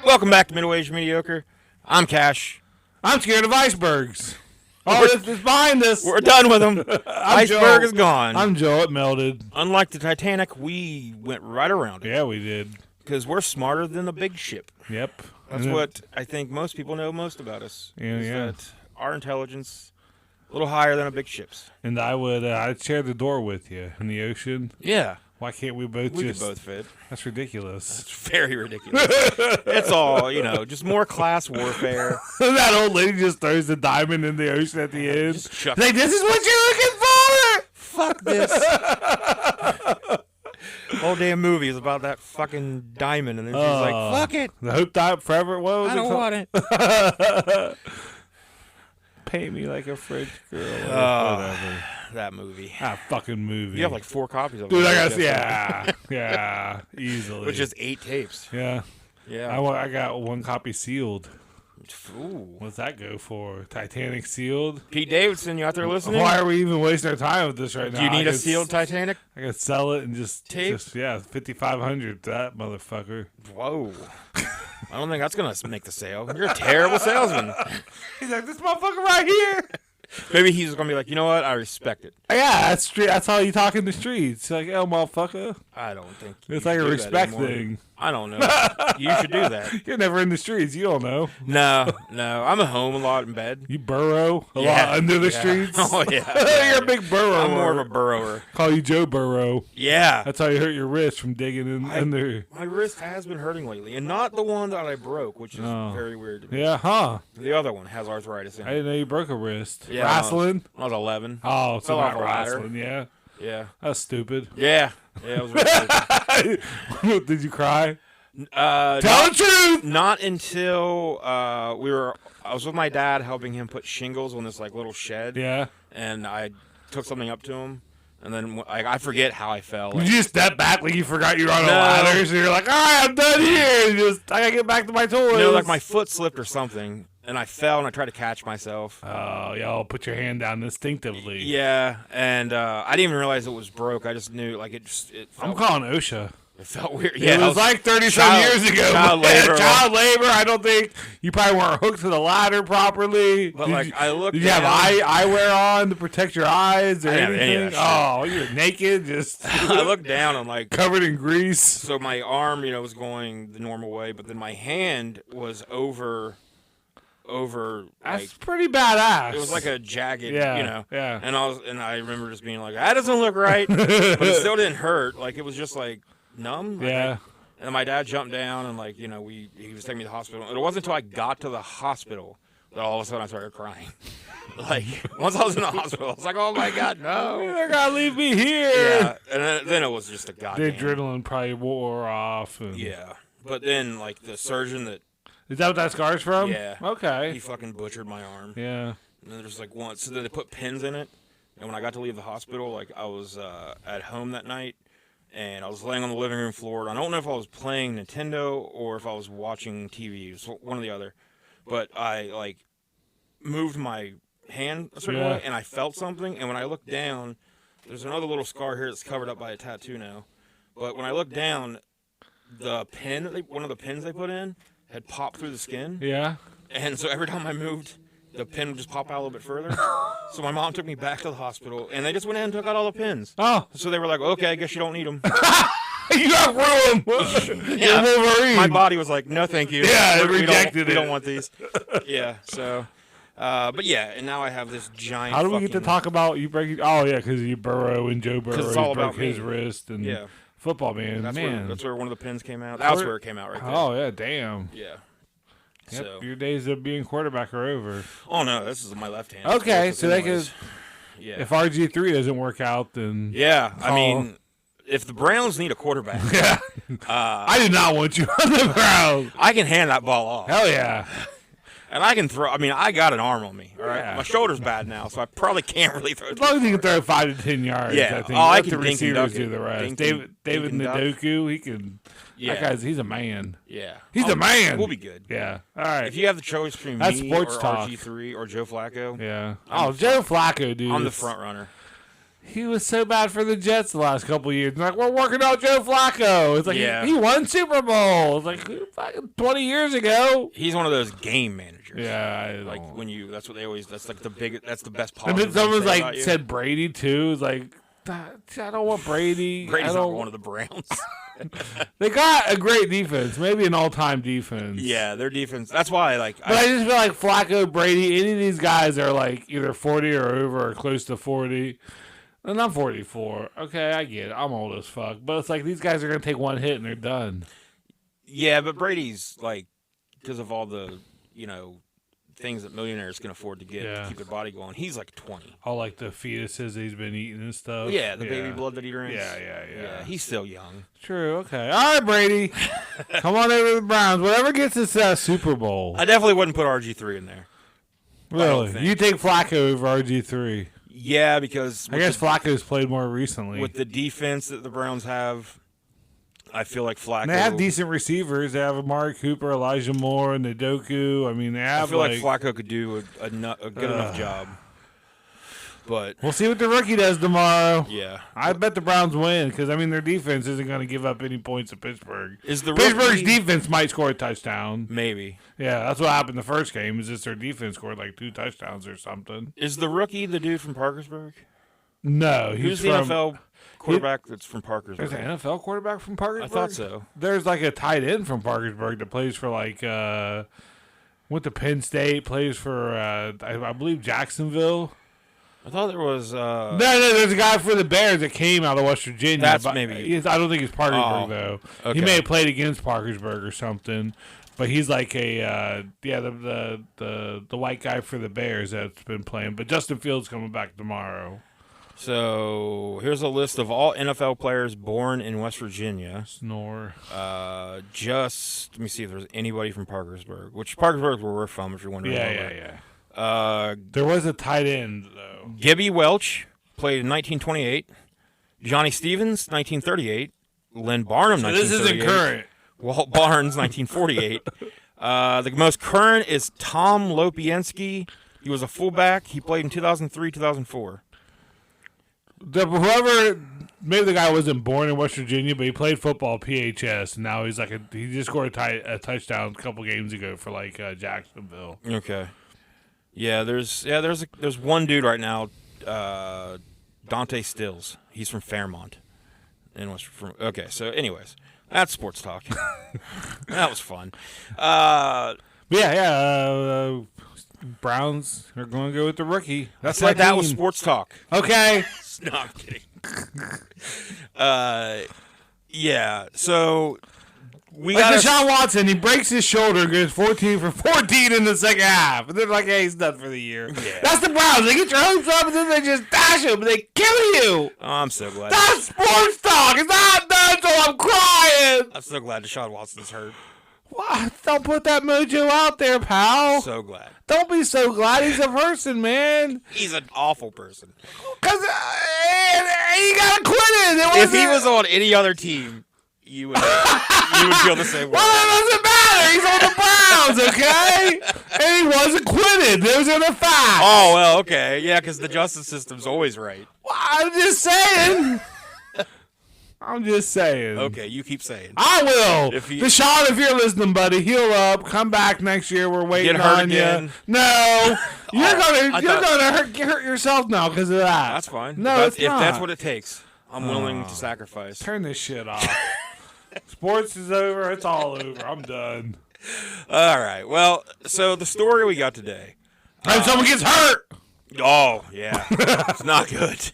Welcome back to Middle-Aged Mediocre. I'm Cash. I'm scared of icebergs. Oh, it's behind us. We're done with them. Iceberg is gone. I'm Joe. It melted. Unlike the Titanic, we went right around it. Yeah, we did. Because we're smarter than the big ship. Yep. That's what I think most people know most about us. Yeah. That our intelligence a little higher than a big ship's. And I'd share the door with you in the ocean. Yeah. Why can't we both We could both fit. That's ridiculous. It's very ridiculous. It's all, just more class warfare. That old lady just throws the diamond in the ocean at the end. Just chuck Like, this is what you're looking for! Fuck this. Whole damn movie is about that fucking diamond, and then she's like, fuck it. The Hope Diamond Forever. What was I don't want it. Paint me like a French girl. Whatever. That movie. That fucking movie. You have like 4 copies of it. Dude, I got, yeah, easily. With just 8 tapes. Yeah. Yeah. I got 1 copy sealed. Ooh. What's that go for? Titanic sealed? Pete Davidson, you out there listening? Why are we even wasting our time with this right now? Do you need a sealed Titanic? I could sell it and just tape? $5,500 to that motherfucker. Whoa. I don't think that's going to make the sale. You're a terrible salesman. He's like, this motherfucker right here. Maybe he's going to be like, you know what? I respect it. Yeah, that's how you talk in the streets. Like, oh, motherfucker. I don't think it's like a respect thing. I don't know. You should do that. You're never in the streets. You don't know. No. I'm at home a lot in bed. You burrow a lot under the streets. Oh, yeah. You're a big burrower. I'm more of a burrower. Call you Joe Burrow. Yeah. That's how you hurt your wrist from digging in there. My wrist has been hurting lately, and not the one that I broke, which is very weird to me. Yeah, huh? The other one has arthritis in it. I didn't know you broke a wrist. Yeah, Wrestling? I was 11. Oh, so Fell off not a ladder. wrestling, yeah. Yeah. That's stupid. Yeah, it was really stupid. Did you cry? Tell the truth! Not until I was with my dad helping him put shingles on this like little shed. Yeah. And I took something up to him, and then I forget how I fell. Did you just step back like you forgot you were on a ladder? So you're like, all right, I'm done here. I gotta get back to my toys. Like my foot slipped or something, and I fell, and I tried to catch myself. Oh, y'all put your hand down instinctively. Yeah, and I didn't even realize it was broke. I just knew, like, it felt, I'm calling OSHA. It felt weird. Yeah, it was like 30-some years ago. Child labor. Child labor. I don't think you probably weren't hooked to the ladder properly. But I looked. Did you have eyewear on to protect your eyes or anything? Oh, you're naked, just. I looked down and like covered in grease. So my arm, was going the normal way, but then my hand was over. That's pretty badass. It was like a jagged, Yeah. And I remember just being like, that doesn't look right, but it still didn't hurt. Like it was just like numb. Yeah. And my dad jumped down and he was taking me to the hospital. And it wasn't until I got to the hospital that all of a sudden I started crying. Like once I was in the hospital, I was like, oh my God, no! They're gonna leave me here. Yeah. And then it was just a goddamn. The adrenaline probably wore off. Yeah. But then the surgeon that. Is that what that scar's from? Yeah. Okay. He fucking butchered my arm. Yeah. And then there's once, so then they put pins in it. And when I got to leave the hospital, I was at home that night, and I was laying on the living room floor. And I don't know if I was playing Nintendo or if I was watching TV. It was one or the other. But I moved my hand a certain way, and I felt something. And when I looked down, there's another little scar here that's covered up by a tattoo now. But when I looked down, the pin one of the pins they put in had popped through the skin. Yeah. And so every time I moved, the pin would just pop out a little bit further. So my mom took me back to the hospital, and they just went in and took out all the pins. Oh. So they were like, okay, I guess you don't need them. You got room. Yeah. Wolverine. My body was like, no, thank you. Yeah, it rejected it. We don't want these. Yeah, so. But yeah, and now I have this giant. How do we get to talk about you breaking? Oh, yeah, because you Burrow and Joe Burrow. Because it's all broke about his me. wrist and. Yeah. Football, man. That's where one of the pins came out. That's where it came out right there. Oh, yeah, damn. Yeah. Yep, So. your days of being quarterback are over. Oh, no, this is my left hand. Okay, so they could. Yeah. If RG3 doesn't work out, then. Yeah, I mean, if the Browns need a quarterback. Yeah. I did not want you on the Browns. I can hand that ball off. Hell yeah. And I can throw. I mean, I got an arm on me. All right, Yeah. my shoulder's bad now, so I probably can't really throw. As long as you can throw 5 to 10 yards, Yeah. I think. I Let can the dink and receivers duck it. do the rest. Dink David and duck. Njoku, he can. Yeah. That guy's, he's a man. Yeah, He's a man. We'll be good. Yeah. All right. If you have the choice between That's me sports or talk. RG3 or Joe Flacco, Yeah. I'm Joe Flacco, dude. I'm the front runner. He was so bad for the Jets the last couple of years. Like, we're working out Joe Flacco. It's like, he won Super Bowl. It's like, fucking 20 years ago. He's one of those game managers. Yeah. That's what they always, that's the best And positive. then someone's said Brady too. It's like, I don't want Brady. Brady's not one of the Browns. They got a great defense. Maybe an all-time defense. Yeah, their defense. That's why, But I just feel like Flacco, Brady, any of these guys are like either 40 or over or close to 40. And I'm 44. Okay, I get it. I'm old as fuck. But it's like these guys are going to take one hit and they're done. Yeah, but Brady's like, because of all the, things that millionaires can afford to get to keep their body going, he's like 20. All like the fetuses he's been eating and stuff. Yeah, the baby blood that he drinks. Yeah. He's still young. True, okay. All right, Brady. Come on over to the Browns. Whatever gets us Super Bowl. I definitely wouldn't put RG3 in there. Really? You take Flacco over RG3? Yeah, because I guess Flacco's played more recently. With the defense that the Browns have, I feel like Flacco. And they have decent receivers. They have Amari Cooper, Elijah Moore, and Nadoku. I mean, they have. I feel like Flacco could do a good enough job. But we'll see what the rookie does tomorrow. Yeah, I bet the Browns win because their defense isn't going to give up any points to Pittsburgh. Pittsburgh's defense might score a touchdown? Maybe. Yeah, that's what happened the first game. Is just their defense scored like 2 touchdowns or something. Is the rookie the dude from Parkersburg? No, who's the NFL quarterback that's from Parkersburg? There's an NFL quarterback from Parkersburg. I thought so. There's like a tight end from Parkersburg that plays for went to Penn State, plays for I believe Jacksonville. I thought there was. No, there's a guy for the Bears that came out of West Virginia. That's maybe. I don't think he's Parkersburg though. Okay. He may have played against Parkersburg or something, but he's like the white guy for the Bears that's been playing. But Justin Fields coming back tomorrow. So here's a list of all NFL players born in West Virginia. Snore. Just let me see if there's anybody from Parkersburg. Which Parkersburg where we're from, if you're wondering. Yeah. There was a tight end though. Gibby Welch played in 1928. Johnny Stevens, 1938. Lynn Barnum, 1938. This isn't current. Walt Barnes, 1948. The most current is Tom Lopiensky. He was a fullback. He played in 2003, 2004. Maybe the guy wasn't born in West Virginia, but he played football at PHS. And now he just scored a touchdown a couple games ago for Jacksonville. Okay. Yeah, there's one dude right now, Dante Stills. He's from Fairmont. Okay, so anyways, that's sports talk. That was fun. Browns are going to go with the rookie. That's like that was sports talk. Okay. No, I'm kidding. So we got Deshaun Watson. He breaks his shoulder and goes 14 for 14 in the second half. And they're like, hey, he's done for the year. Yeah. That's the Browns. They get your hopes up and then they just dash him and they kill you. Oh, I'm so glad. That's sports talk. It's not done until I'm crying. I'm so glad Deshaun Watson's hurt. What? Don't put that mojo out there, pal. So glad. Don't be so glad. He's a person, man. He's an awful person. Because he got acquitted. If he was on any other team, you would feel the same way. Well, that doesn't matter. He's on the Browns, okay? And he was acquitted. Those are the facts. Oh, well, okay. Yeah, because the justice system's always right. Well, I'm just saying. Okay, you keep saying. I will. Deshaun, if you're listening, buddy, heal up. Come back next year. We're waiting on you. No, you're gonna hurt yourself now because of that. That's fine. No, if that's what it takes, I'm willing to sacrifice. Turn this shit off. Sports is over. It's all over. I'm done. All right. Well, so the story we got today. And someone gets hurt. Oh yeah, it's not good.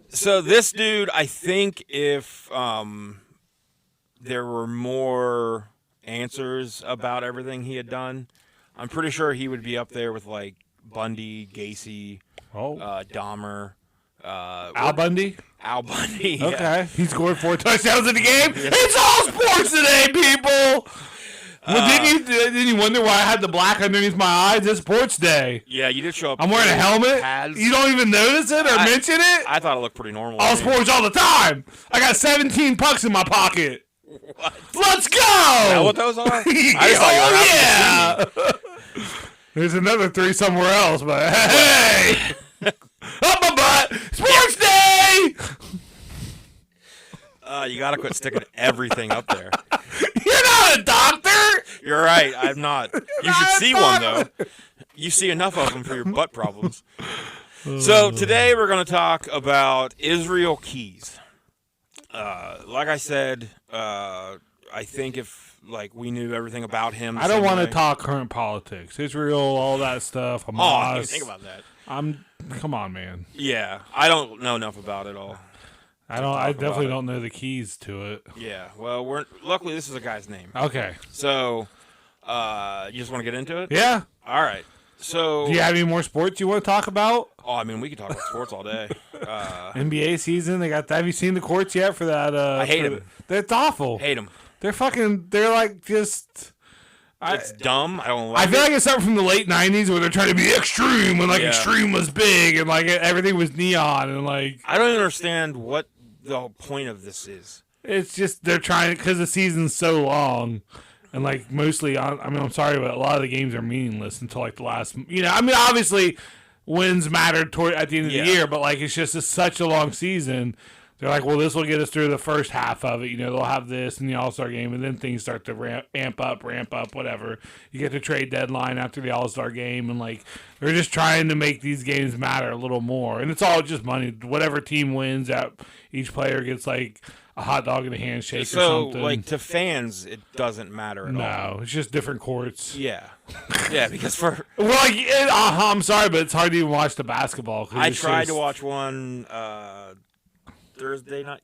So this dude, I think if there were more answers about everything he had done, I'm pretty sure he would be up there with like Bundy, Gacy, Dahmer. Al Bundy? Al Bundy, yeah. Okay. He scored 4 touchdowns in the game. Yeah. It's all sports today, people! Well, didn't you wonder why I had the black underneath my eyes? It's sports day. Yeah, you did show up. I'm wearing a helmet. You don't even notice it or mention it? I thought it looked pretty normal. All sports all the time. I got 17 pucks in my pocket. What? Let's go! Is that what those are? I just thought you were There's another 3 somewhere else, but hey! Up my butt! Sports day! You gotta quit sticking everything up there. You're not a doctor! You're right. I'm not. You should see one though. You see enough of them for your butt problems. So today we're going to talk about Israel Keys. Like I said, I think if we knew everything about him, I don't want to talk current politics, Israel, all that stuff. Hamas. Oh, I didn't think about that. Come on, man. Yeah, I don't know enough about it all. I definitely don't know the keys to it. Yeah, well, luckily this is a guy's name. Okay. So, you just want to get into it? Yeah. All right. So, do you have any more sports you want to talk about? Oh, I mean, we could talk about sports all day. NBA season, they got. Have you seen the courts yet for that? I hate them. It's awful. Hate them. They're like just. It's dumb. I don't like I feel like it's something from the late 90s where they're trying to be extreme when extreme was big and everything was neon and I don't understand what the whole point of this is. It's just they're trying because the season's so long and mostly I'm sorry, but a lot of the games are meaningless until the last. Obviously wins mattered at the end of the year, but it's just such a long season. They're like, well, this will get us through the first half of it. They'll have this in the All-Star game, and then things start to ramp up, whatever. You get the trade deadline after the All-Star game, and, they're just trying to make these games matter a little more. And it's all just money. Whatever team wins, each player gets, a hot dog and a handshake or something. So, to fans, it doesn't matter at all. No, it's just different courts. Yeah. Yeah, because for... Well, I'm sorry, but it's hard to even watch the basketball. I tried to watch one... Thursday night,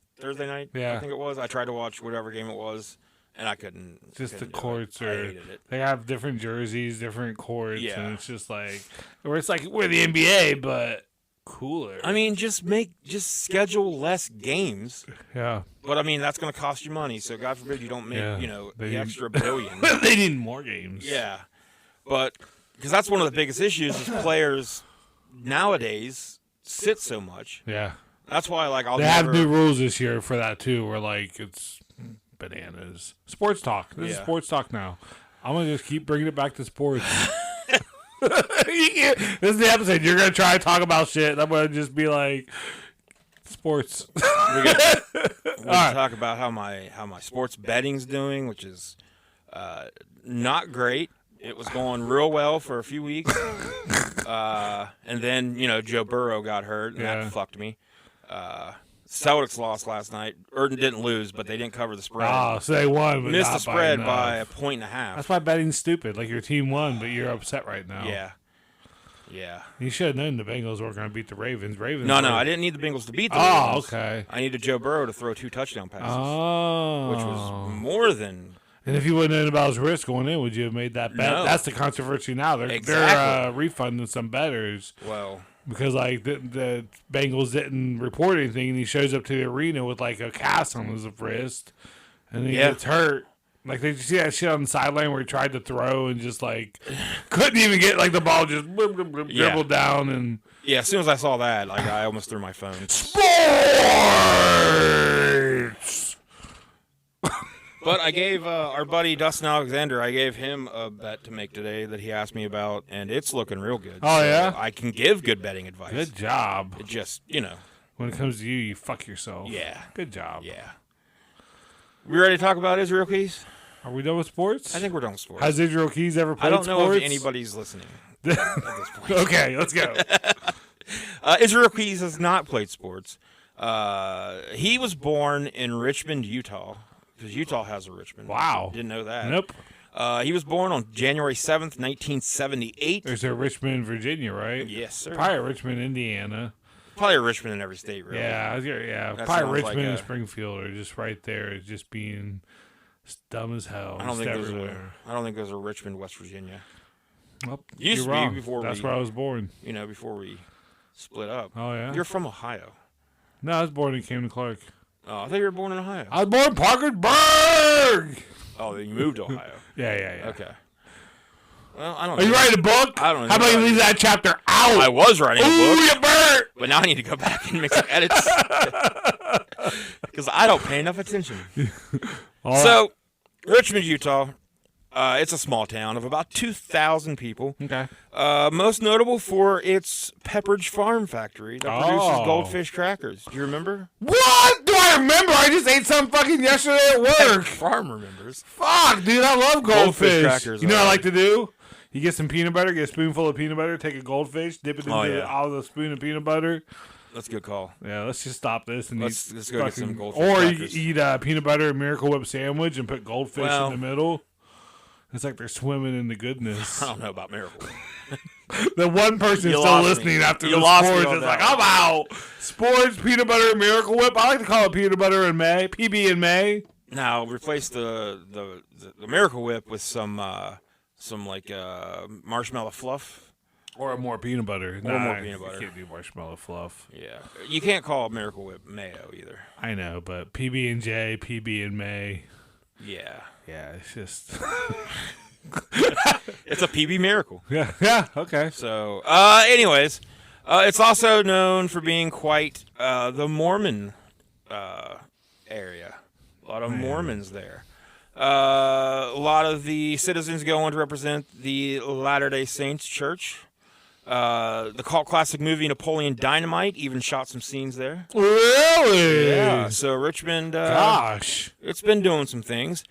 yeah. I think it was. I tried to watch whatever game it was, and I couldn't. Just the courts I hated it. They have different jerseys, different courts, and it's just where it's we're the NBA, but cooler. I mean, just schedule less games. Yeah. But I mean, that's going to cost you money. So God forbid you don't make the extra billion. They need more games. Yeah, but because that's one of the biggest issues is players nowadays sit so much. Yeah. That's why, they have new rules this year for that too, where it's bananas. Sports talk. This is sports talk now. I'm gonna just keep bringing it back to sports. This is the episode. You're gonna try to talk about shit. And I'm gonna just be like, sports. We're gonna talk about how my sports betting's doing, which is not great. It was going real well for a few weeks, and then Joe Burrow got hurt, and that fucked me. Celtics lost last night. Urton didn't lose, but they didn't cover the spread. Oh, so they won, but missed not the spread by by 1.5 points. That's why betting's stupid. Your team won, but you're upset right now. Yeah. You should have known the Bengals were going to beat the Ravens. No, I didn't need the Bengals to beat the Ravens. Oh, okay. I needed Joe Burrow to throw 2 touchdown passes. Oh. Which was more than... And if you wouldn't known about his risk going in, would you have made that bet? No. That's the controversy now. They're refunding some bettors. Well... Because the Bengals didn't report anything, and he shows up to the arena with a cast on his wrist, and he gets hurt. Did you see that shit on the sideline where he tried to throw and just couldn't even get the ball just dribbled down and as soon as I saw that, I almost threw my phone. Sports. But I gave our buddy Dustin Alexander, I gave him a bet to make today that he asked me about, and it's looking real good. Oh, so yeah? I can give good betting advice. Good job. It just, When it comes to you, you fuck yourself. Yeah. Good job. Yeah. We ready to talk about Israel Keys? Are we done with sports? I think we're done with sports. Has Israel Keys ever played sports? I don't know if anybody's listening at this point. Okay, let's go. Israel Keys has not played sports. He was born in Richmond, Utah. Because Utah has a Richmond. Wow. Didn't know that. Nope. He was born on January 7th, 1978. There's a Richmond, Virginia, right? Yes, sir. Probably a Richmond, Indiana. Probably a Richmond in every state, really. Yeah. Probably Richmond and Springfield are just right there, just being dumb as hell. I don't think there's a Richmond, West Virginia. Well, Used you're to be wrong. before That's where I was born. Before we split up. Oh, yeah? You're from Ohio. No, I was born in Camden Clark. Oh, I thought you were born in Ohio. I was born in Parkersburg! Oh, then you moved to Ohio. Yeah. Okay. Well, I don't know. Are you writing a book? I don't know. How about you leave that chapter out? I was writing a book. Ooh, you burnt! But now I need to go back and make some edits. Because I don't pay enough attention. So, Richmond, Utah. It's a small town of about 2,000 people. Okay. Most notable for its Pepperidge Farm factory that produces goldfish crackers. Do you remember? What? Do I remember? I just ate some fucking yesterday at work. Farm remembers. Fuck, dude, I love goldfish. Crackers. You know what I like to do? You get some peanut butter, get a spoonful of peanut butter, take a goldfish, dip it into all the spoon of peanut butter. That's a good call. Yeah, let's just stop this and let's go get some goldfish Or crackers. you eat a peanut butter and Miracle Whip sandwich and put goldfish in the middle. It's like they're swimming in the goodness. I don't know about Miracle. The one person still listening after the sports is like, I'm out. Sports, peanut butter, and Miracle Whip. I like to call it peanut butter in May, PB in May. Now replace the Miracle Whip with some marshmallow fluff. Or more peanut butter. Or more peanut butter. You can't do marshmallow fluff. Yeah, you can't call Miracle Whip mayo either. I know, but PB and J, PB in May. Yeah. Yeah, it's just. It's a PB Miracle. Yeah, okay. So, anyways, it's also known for being quite the Mormon area. A lot of Mormons there. A lot of the citizens go on to represent the Latter-day Saints Church. The cult classic movie Napoleon Dynamite even shot some scenes there. Really? Yeah. So Richmond, gosh, it's been doing some things.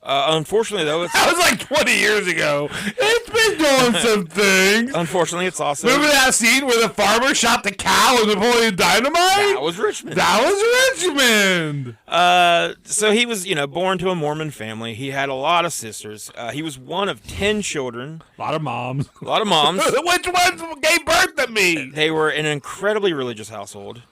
Unfortunately, though, that was like 20 years ago. It's been doing some things. Unfortunately, it's also... Remember that scene where the farmer shot the cow with Napoleon Dynamite? That was Richmond. So he was, born to a Mormon family. He had a lot of sisters. He was one of 10 children. A lot of moms. Which ones gave birth to me? They were an incredibly religious household.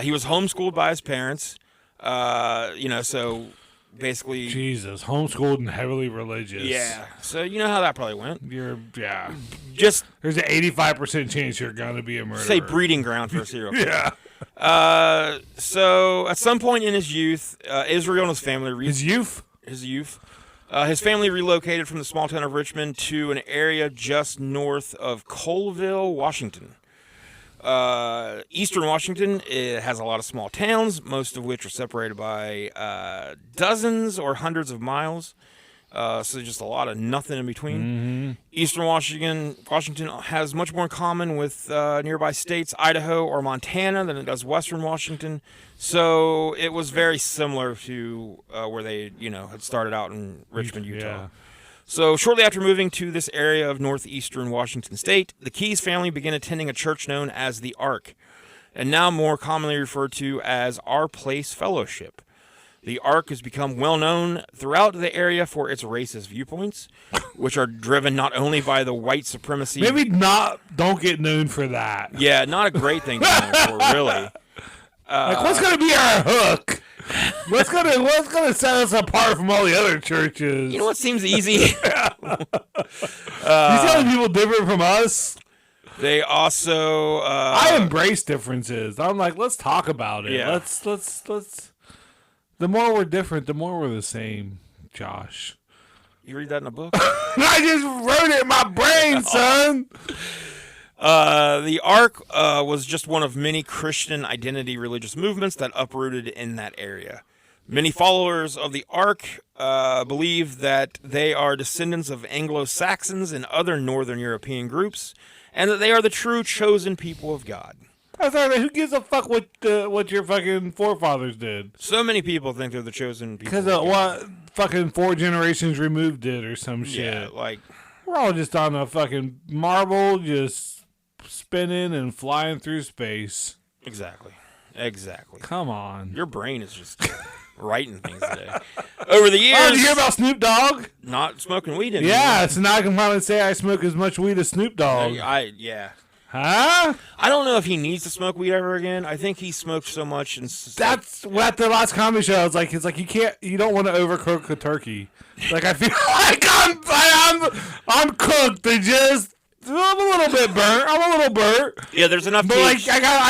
He was homeschooled by his parents. So... Basically, Jesus, homeschooled and heavily religious. Yeah, so you know how that probably went. Just there's an 85% chance you're gonna be a murderer. Say breeding ground for a serial killer. Yeah. So at some point in his youth, Israel and his family his family relocated from the small town of Richmond to an area just north of Colville, Washington. Eastern Washington, it has a lot of small towns, most of which are separated by dozens or hundreds of miles. So just a lot of nothing in between. Mm-hmm. Eastern Washington has much more in common with nearby states, Idaho or Montana, than it does Western Washington. So it was very similar to where they, had started out in Richmond, Utah. Yeah. So shortly after moving to this area of northeastern Washington state, the Keyes family began attending a church known as the Ark, and now more commonly referred to as Our Place Fellowship. The Ark has become well known throughout the area for its racist viewpoints, which are driven not only by the white supremacy... Don't get known for that. Yeah, not a great thing to know for, really. What's going to be our hook? What's gonna set us apart from all the other churches? You know what seems easy? You telling people different from us? They also I embrace differences. I'm like, let's talk about it. Yeah. Let's the more we're different, the more we're the same, Josh. You read that in a book? I just wrote it in my brain, son. The Ark was just one of many Christian identity religious movements that uprooted in that area. Many followers of the Ark believe that they are descendants of Anglo-Saxons and other Northern European groups, and that they are the true chosen people of God. I thought, who gives a fuck what your fucking forefathers did? So many people think they're the chosen people. Because of what fucking 4 generations removed did or some shit. Yeah, like... We're all just on a fucking marble, just... spinning and flying through space. Exactly. Come on. Your brain is just writing things today. Over the years... Oh, did you hear about Snoop Dogg? Not smoking weed anymore. Yeah, so now I can finally say I smoke as much weed as Snoop Dogg. Yeah. Huh? I don't know if he needs to smoke weed ever again. I think he smoked so much. And that's what the last comedy show was like. It's like you don't want to overcook a turkey. Like I feel like I'm cooked. I'm a little bit burnt. Yeah, there's enough. But I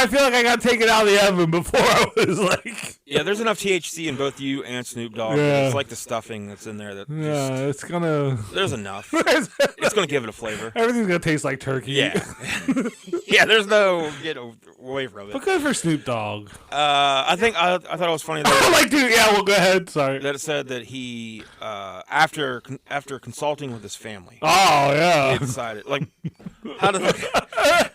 feel like I got to take it out of the oven before I was like. Yeah, there's enough THC in both you and Snoop Dogg. Yeah. It's like the stuffing that's in there. It's gonna. There's enough. It's gonna give it a flavor. Everything's gonna taste like turkey. Yeah. Yeah, there's no get away from it. But good for Snoop Dogg. I thought it was funny that Like, dude, yeah, well, go ahead. Sorry. that it said that he after consulting with his family, Oh, yeah. he decided like how did I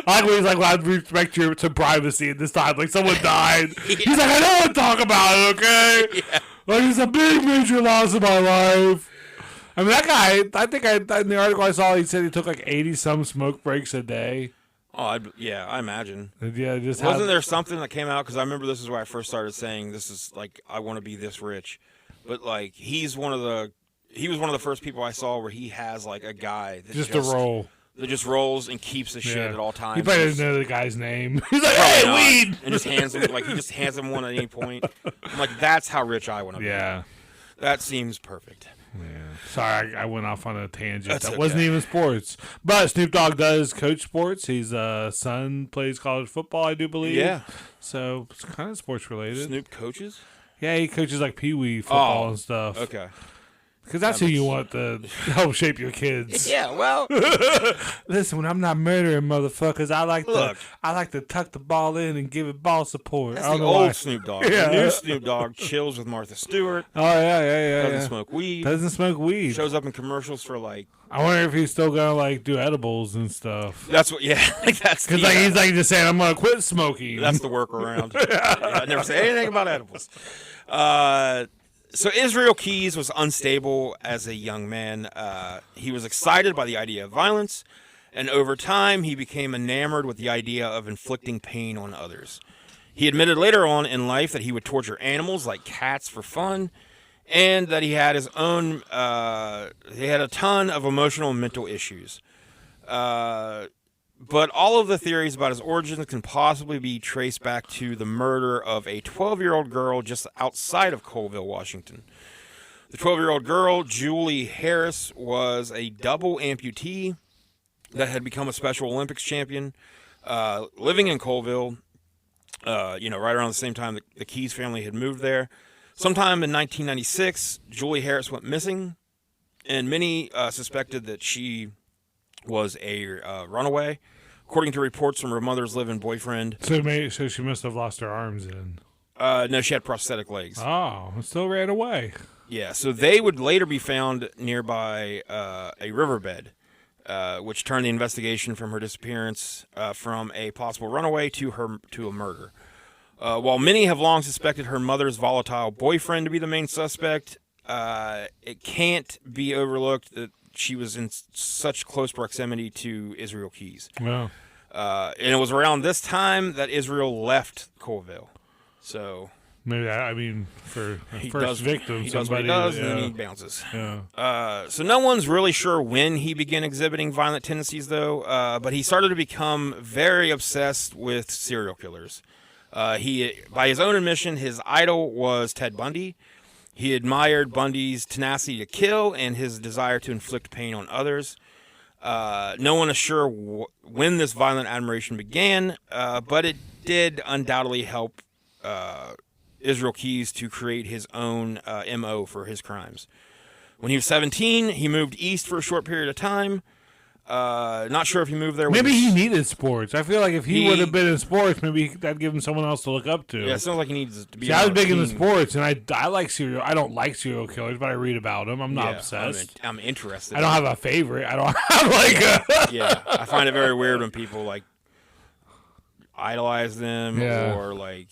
like when he's like, well, I respect your to privacy at this time. Like, someone died. He's like, I don't want to talk about it, okay? Yeah. Like, it's a big, major loss in my life. I mean, that guy, I think in the article I saw, he said he took like 80-some smoke breaks a day. Oh, I imagine. Yeah, just Wasn't there something that came out? Because I remember this is where I first started saying this is like I want to be this rich, but like he was one of the first people I saw where he has like a guy that just a roll that just rolls and keeps the shit at all times. He probably doesn't know the guy's name. He's like, Probably hey, not. weed, and just hands him he just hands him one at any point. I'm like, that's how rich I want to be. Yeah, that seems perfect. Yeah. Sorry, I went off on a tangent. That's That okay. wasn't even sports. But Snoop Dogg does coach sports. His son plays college football, I do believe. Yeah. So it's kind of sports related. Snoop coaches? Yeah, he coaches like Pee Wee football and stuff. Okay. Because that's who you want to help shape your kids. Yeah, well, Listen, when I'm not murdering motherfuckers, I like Look. to tuck the ball in and give it ball support. that's I don't the know why. old Snoop Dogg. Yeah. The new Snoop Dogg chills with Martha Stewart. Oh yeah. Doesn't smoke weed. Doesn't smoke weed. Shows up in commercials for like. I wonder if he's still gonna like do edibles and stuff. That's what. Yeah, like that's Because the, like he's like just saying, I'm gonna quit smoking. that's the workaround. Yeah, I never say anything about edibles. So Israel Keys was unstable as a young man. He was excited by the idea of violence, and over time he became enamored with the idea of inflicting pain on others. He admitted later on in life that he would torture animals like cats for fun, and that he had his own. He had a ton of emotional and mental issues. But all of the theories about his origins can possibly be traced back to the murder of a 12-year-old girl just outside of Colville, Washington. The 12-year-old girl, Julie Harris, was a double amputee that had become a Special Olympics champion, living in Colville, right around the same time the Keys family had moved there. Sometime in 1996, Julie Harris went missing, and many suspected that she was a runaway, according to reports from her mother's live-in boyfriend. So she must have lost her arms then. No, she had prosthetic legs. Oh, it still ran away. Yeah, so they would later be found nearby a riverbed, which turned the investigation from her disappearance from a possible runaway to a murder. While many have long suspected her mother's volatile boyfriend to be the main suspect, it can't be overlooked that she was in such close proximity to Israel Keys. Well, And it was around this time that Israel left Colville. So maybe for he first does, victim, he does what somebody he does, and yeah. then he bounces. Yeah. So no one's really sure when he began exhibiting violent tendencies, though. But he started to become very obsessed with serial killers. By his own admission, his idol was Ted Bundy. He admired Bundy's tenacity to kill and his desire to inflict pain on others. No one is sure when this violent admiration began, but it did undoubtedly help Israel Keys to create his own MO for his crimes. When he was 17, he moved east for a short period of time. Not sure if he moved there. Maybe he needed sports. I feel like if he would have been in sports, maybe that'd give him someone else to look up to. Yeah, it sounds like he needs to be. See, I was big into sports, and I like serial. I don't like serial killers, but I read about them. I'm not obsessed. I'm interested. I don't have a favorite. I don't have like. Yeah, I find it very weird when people like idolize them Yeah. or like.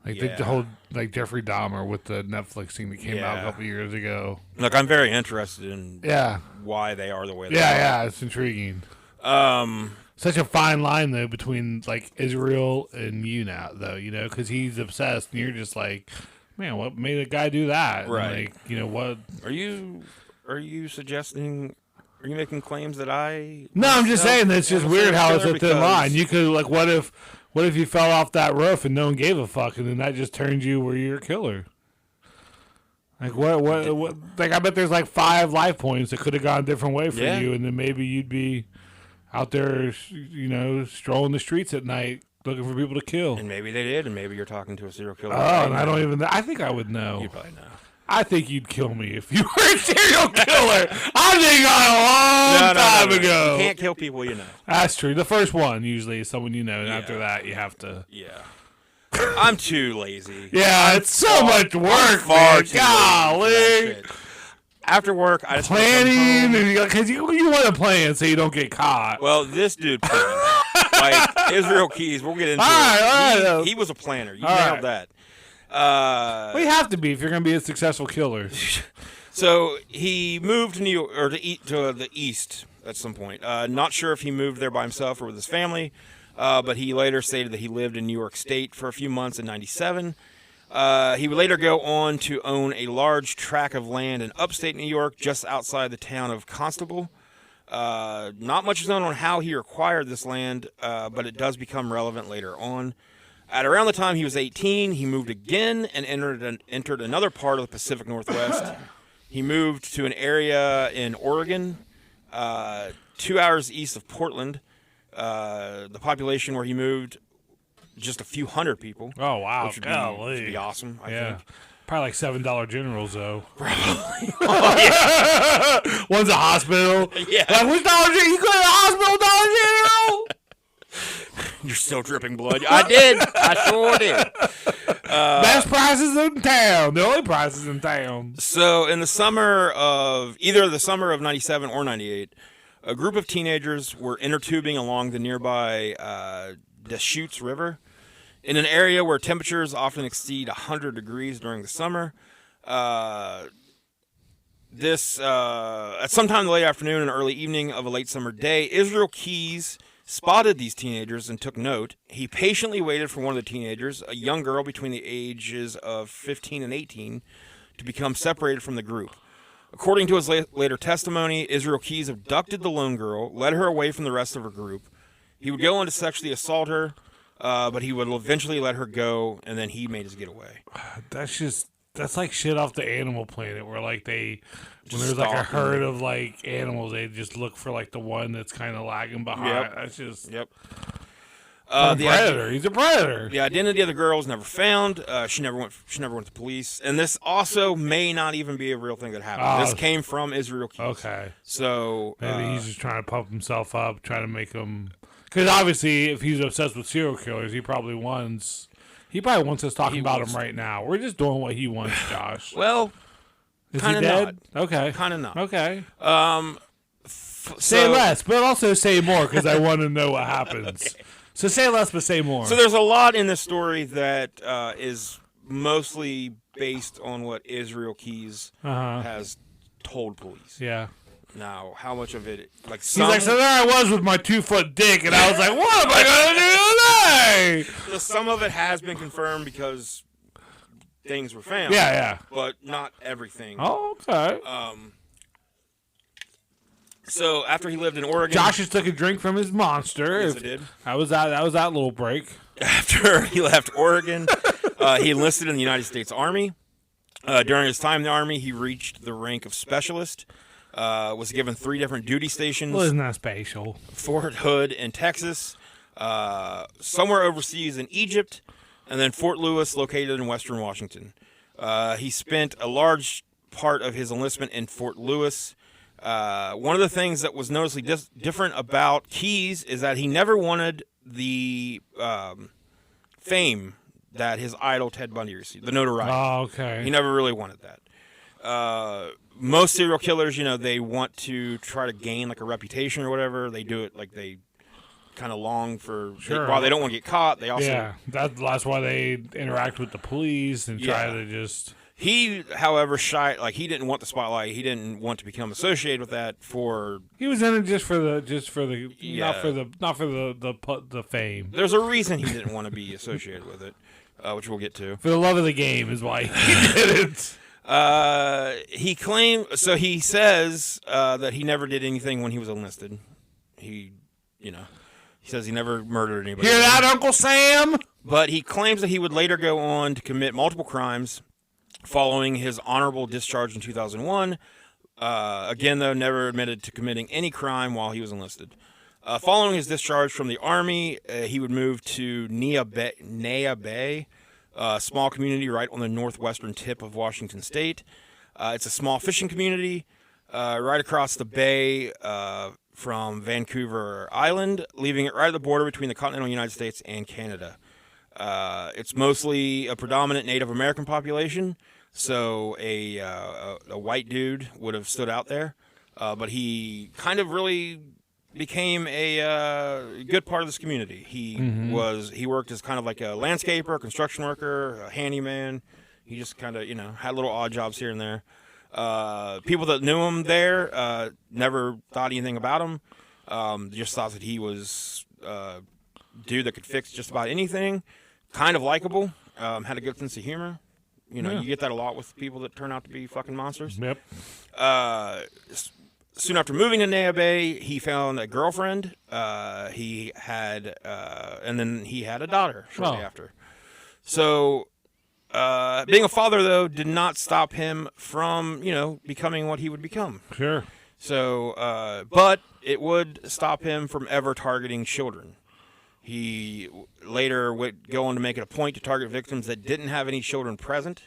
The whole like Jeffrey Dahmer with the Netflix thing that came out a Yeah. couple years ago. Look, I'm very interested in Yeah. why they are the way they are. Yeah, it's intriguing. Such a fine line though between like Israel and you now, though, because he's obsessed, and you're just like, man, what made a guy do that? And, Right. like, what? Are you suggesting? Are you making claims that I? No, I'm just saying that's just weird how it's a thin because- line. You could like, what if you fell off that roof and no one gave a fuck, and then that just turned you where you're a killer? Like what? Like I bet there's like 5 life points that could have gone a different way for you, and then maybe you'd be out there, strolling the streets at night looking for people to kill. And maybe they did, and maybe you're talking to a serial killer. Oh, and I don't even. I think I would know. You probably know. I think you'd kill me if you were a serial killer. I think a long time ago. You can't kill people you know. That's true. The first one usually is someone you know, and after that you have to. Yeah. I'm too lazy. Yeah, it's so much work, man. Golly. After work, I just planning, because you want to plan so you don't get caught. Well, this dude planned. Like Israel Keys, we'll get into it. He was a planner. You nailed that. We have to be if you're going to be a successful killer. So he moved to New York, or to the east at some point. Not sure if he moved there by himself or with his family, but he later stated that he lived in New York State for a few months in '97. He would later go on to own a large tract of land in upstate New York, just outside the town of Constable. Not much is known on how he acquired this land, but it does become relevant later on. At around the time he was 18, he moved again and entered another part of the Pacific Northwest. He moved to an area in Oregon, 2 hours east of Portland. The population where he moved, just a few hundred people. Oh, wow. Which would be awesome, I think. Probably like $7 generals, though. Probably. Oh, yeah. One's a hospital. Yeah. Like, which Dollar General? You go to the hospital, Dollar General? You're still dripping blood. I did. I sure did. Best prices in town. The only prices in town. So in the summer of, either the summer of 97 or 98, a group of teenagers were inner tubing along the nearby Deschutes River in an area where temperatures often exceed 100 degrees during the summer. At sometime in the late afternoon and early evening of a late summer day, Israel Keys spotted these teenagers and took note. He patiently waited for one of the teenagers, a young girl between the ages of 15 and 18, to become separated from the group. According to his later testimony, Israel Keys abducted the lone girl, led her away from the rest of her group. He would go on to sexually assault her, but he would eventually let her go, and then he made his getaway. That's like shit off the Animal Planet, where like when there's like a herd of like animals, they just look for like the one that's kind of lagging behind. Yep. That's just Predator. He's a predator. The identity of the girl was never found. She never went to police, and this also may not even be a real thing that happened. This came from Israel Keys. Okay, so maybe he's just trying to pump himself up, trying to make him. Because obviously, if he's obsessed with serial killers, he probably wants us talking about him right now. We're just doing what he wants, Josh. Well, is he dead? Okay, kind of not. Okay. Say less, but also say more, because I want to know what happens. Okay. So say less, but say more. So there's a lot in this story that is mostly based on what Israel Keys has told police. Yeah. Now, how much of it, like he's like, so there I was with my 2-foot dick, and I was like, what am I going to do today? So some of it has been confirmed because things were found. Yeah. But not everything. Oh, okay. So after he lived in Oregon, Josh just took a drink from his monster. Yes, I did. That was that little break. After he left Oregon, he enlisted in the United States Army. During his time in the Army, he reached the rank of specialist. Was given 3 different duty stations. Well, isn't that spatial? Fort Hood in Texas, somewhere overseas in Egypt, and then Fort Lewis, located in western Washington. He spent a large part of his enlistment in Fort Lewis. One of the things that was noticeably different about Keys is that he never wanted the fame that his idol Ted Bundy received, the notoriety. Oh, okay. He never really wanted that. Most serial killers, they want to try to gain like a reputation or whatever. They do it like they kind of long for. Sure. While they don't want to get caught, they also. That's why they interact with the police and try to just. He, however, he didn't want the spotlight. He didn't want to become associated with that. He was in it not for the fame. There's a reason he didn't want to be associated with it, which we'll get to. For the love of the game is why he didn't. He says that he never did anything when he was enlisted. He says he never murdered anybody. Hear that, Uncle Sam? But he claims that he would later go on to commit multiple crimes following his honorable discharge in 2001. Again, though, never admitted to committing any crime while he was enlisted. Following his discharge from the Army, he would move to Nea Bay, small community right on the northwestern tip of Washington State. It's a small fishing community right across the bay from Vancouver Island, leaving it right at the border between the continental United States and Canada. It's mostly a predominant Native American population, so a white dude would have stood out there, but he kind of really became a good part of this community. He worked as kind of like a landscaper, construction worker, a handyman. He just kind of had little odd jobs here and there. People that knew him there never thought anything about him. Just thought that he was a dude that could fix just about anything. Kind of likable. Had a good sense of humor. You get that a lot with people that turn out to be fucking monsters. Yep. Soon after moving to Nea Bay, he found a girlfriend. He had, and then he had a daughter shortly after. So, being a father, though, did not stop him from, becoming what he would become. Sure. So, but it would stop him from ever targeting children. He later would go on to make it a point to target victims that didn't have any children present.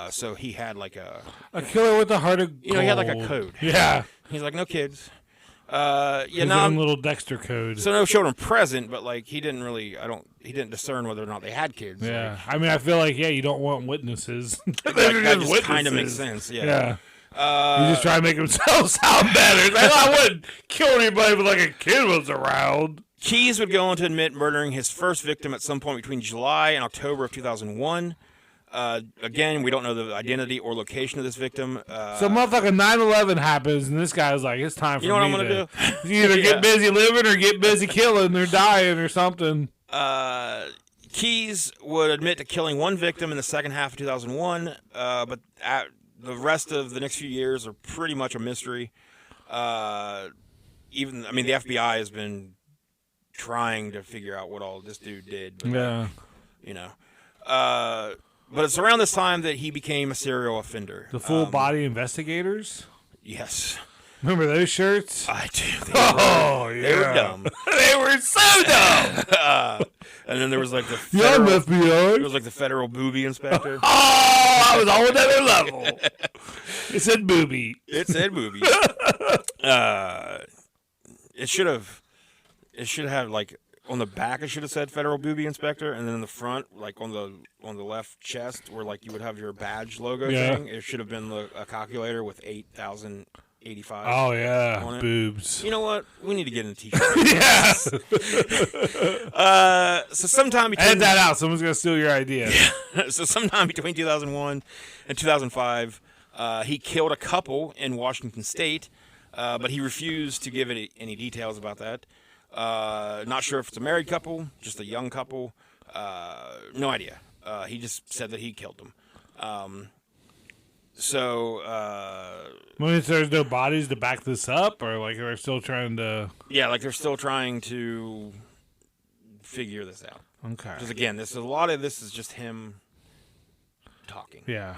So he had like a killer with a heart of gold. he had like a code. Yeah. He's like, no kids. His own little Dexter code. So no children present, but like he didn't discern whether or not they had kids. Yeah. I mean, I feel like, you don't want witnesses. That just kind of makes sense. Yeah. You just try to make himself sound better. Like, I wouldn't kill anybody, but like a kid was around. Keyes would go on to admit murdering his first victim at some point between July and October of 2001. Again, we don't know the identity or location of this victim. So motherfucking 9/11 happens, and this guy's like, it's time for me what I'm going to do? Either get busy living or get busy killing or dying or something. Keyes would admit to killing one victim in the second half of 2001, but the rest of the next few years are pretty much a mystery. The FBI has been trying to figure out what all this dude did. But, but it's around this time that he became a serial offender. The full body investigators? Yes. Remember those shirts? I do. They were dumb. They were so dumb. And then there was like the FBI. There was like the federal booby inspector. I was on another level. It said booby. It said booby. It should have like on the back. It should have said federal booby inspector, and then in the front, like on the left chest, where like you would have your badge logo thing. It should have been a calculator with 8,085. Oh yeah, on it. Boobs. You know what? We need to get in a t-shirt. Yeah. So sometime between edit that out. Someone's gonna steal your idea. So sometime between 2001 and 2005, he killed a couple in Washington State, but he refused to give any details about that. Not sure if it's a married couple, just a young couple. No idea. He just said that he killed them. So there's no bodies to back this up, or like they're still trying to. Yeah, like they're still trying to figure this out. Okay. Because again, a lot of this is just him talking. Yeah.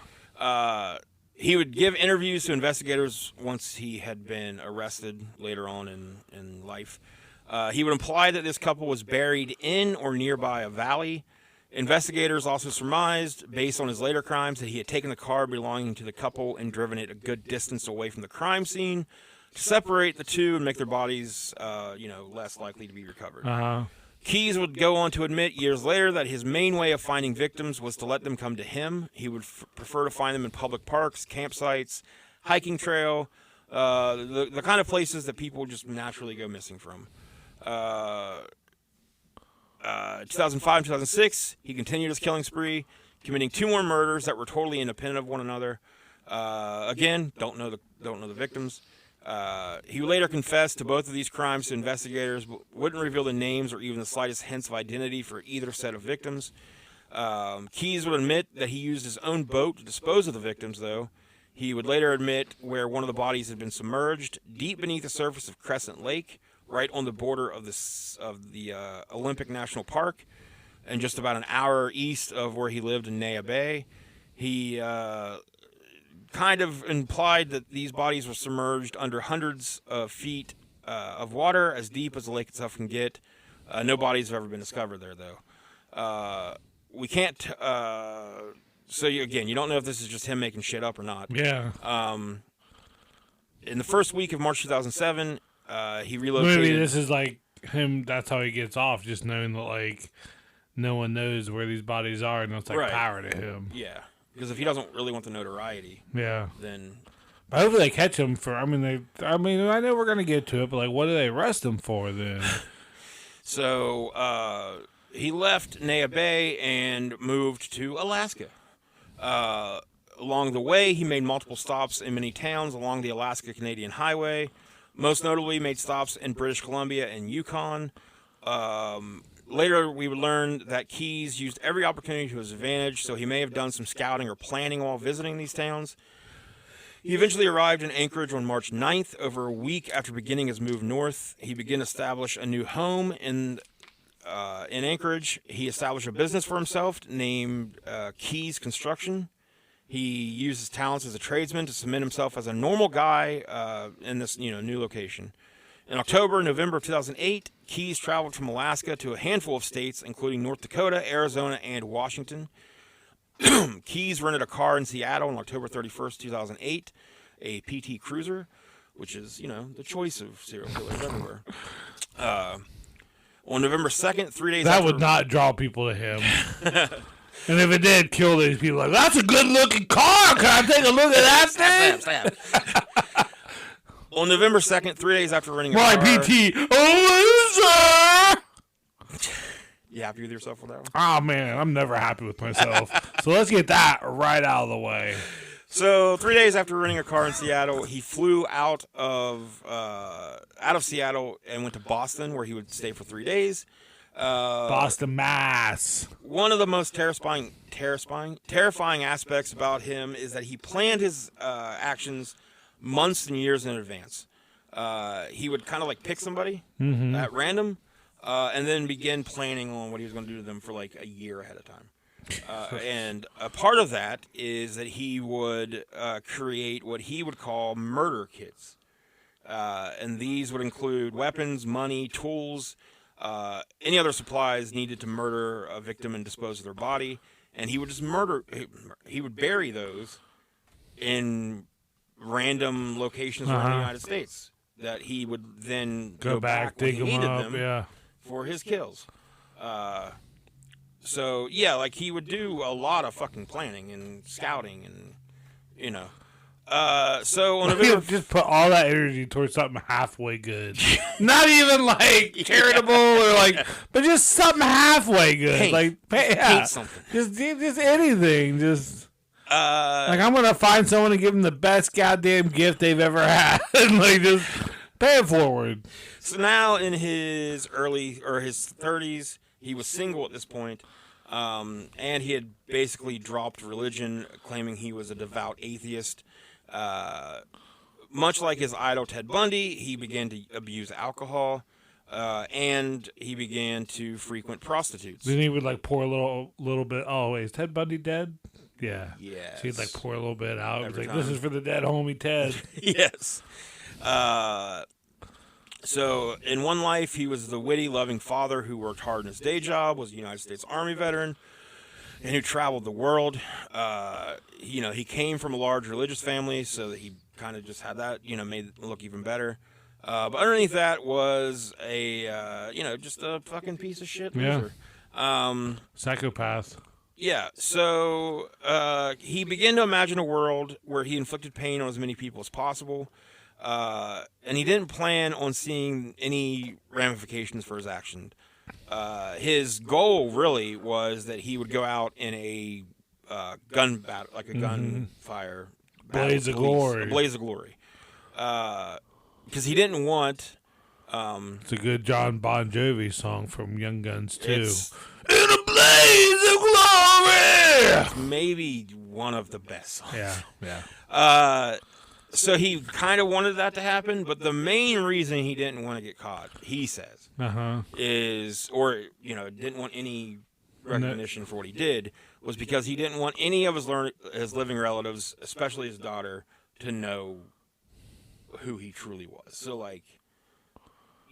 He would give interviews to investigators once he had been arrested later on in life. He would imply that this couple was buried in or nearby a valley. Investigators also surmised, based on his later crimes, that he had taken the car belonging to the couple and driven it a good distance away from the crime scene to separate the two and make their bodies, less likely to be recovered. Uh-huh. Keyes would go on to admit years later that his main way of finding victims was to let them come to him. He would prefer to find them in public parks, campsites, hiking trail, the kind of places that people just naturally go missing from. 2005 and 2006, he continued his killing spree, committing 2 more murders that were totally independent of one another. Again, don't know the victims. He later confessed to both of these crimes to investigators, but wouldn't reveal the names or even the slightest hints of identity for either set of victims. Keyes would admit that he used his own boat to dispose of the victims, though. He would later admit where one of the bodies had been submerged deep beneath the surface of Crescent Lake, right on the border of the Olympic National Park, and just about an hour east of where he lived in Nea Bay. He kind of implied that these bodies were submerged under hundreds of feet of water, as deep as the lake itself can get. No bodies have ever been discovered there, though. we can't. So again, you don't know if this is just him making shit up or not. Yeah. In the first week of March 2007, he relocated. Maybe this is like him. That's how he gets off, just knowing that like no one knows where these bodies are, and it's like power to him. Yeah, because if he doesn't really want the notoriety, then. But hopefully they catch him for. I mean, I know we're gonna get to it, but like, what do they arrest him for then? So he left Nea Bay and moved to Alaska. Along the way, he made multiple stops in many towns along the Alaska-Canadian Highway. Most notably, made stops in British Columbia and Yukon. Later, we would learn that Keyes used every opportunity to his advantage, so he may have done some scouting or planning while visiting these towns. He eventually arrived in Anchorage on March 9th. Over a week after beginning his move north, he began to establish a new home in Anchorage. He established a business for himself named Keyes Construction. He used his talents as a tradesman to cement himself as a normal guy in this new location. In October and November of 2008, Keyes traveled from Alaska to a handful of states, including North Dakota, Arizona, and Washington. Keyes rented a car in Seattle on October 31st, 2008, a PT Cruiser, which is, the choice of serial killers everywhere. On November 2nd, 3 days that after... would not draw people to him. And if it did, kill these people. Like, that's a good-looking car. Can I take a look at that thing? On November 2nd, 3 days after renting a car... My PT. Oh, sir! You happy with yourself with that one? Oh, man, I'm never happy with myself. So let's get that right out of the way. So 3 days after renting a car in Seattle, he flew out of Seattle and went to Boston, where he would stay for 3 days. Boston, Mass. One of the most terrifying aspects about him is that he planned his actions months and years in advance. He would kind of like pick somebody at random. And then begin planning on what he was going to do to them for like a year ahead of time. And a part of that is that he would create what he would call murder kits. And these would include weapons, money, tools, any other supplies needed to murder a victim and dispose of their body. And he would just he would bury those in random locations around the United States that he would then go back dig when he needed them them. For his kills. So, yeah, like he would do a lot of fucking planning and scouting and, so on November... Just put all that energy towards something halfway good. Not even like charitable or like, but just something halfway good. Paint something. Just anything. Just... like I'm going to find someone and give them the best goddamn gift they've ever had. And like just pay it forward. So now in his his 30s, he was single at this point, and he had basically dropped religion, claiming he was a devout atheist. Much like his idol Ted Bundy, he began to abuse alcohol, and he began to frequent prostitutes. Then he would like pour a little bit. Oh wait, is Ted Bundy dead? Yeah. Yes. So he'd like pour a little bit out. Every Like, this is for the dead homie Ted. Yes. So, in one life, he was the witty, loving father who worked hard in his day job, was a United States Army veteran, and who traveled the world. He came from a large religious family, so that he kind of just had that, made it look even better. But underneath that was just a fucking piece of shit loser. Psychopath. Yeah, so he began to imagine a world where he inflicted pain on as many people as possible. And he didn't plan on seeing any ramifications for his action. His goal really was that he would go out in a gun battle, like a gunfire battle. Blaze of glory. A blaze of glory. Because he didn't want... it's a good John Bon Jovi song from Young Guns too. In a blaze of glory! Maybe one of the best songs. Yeah. So he kind of wanted that to happen, but the main reason he didn't want to get caught, he says, didn't want any recognition for what he did, was because he didn't want any of his living relatives, especially his daughter, to know who he truly was. So,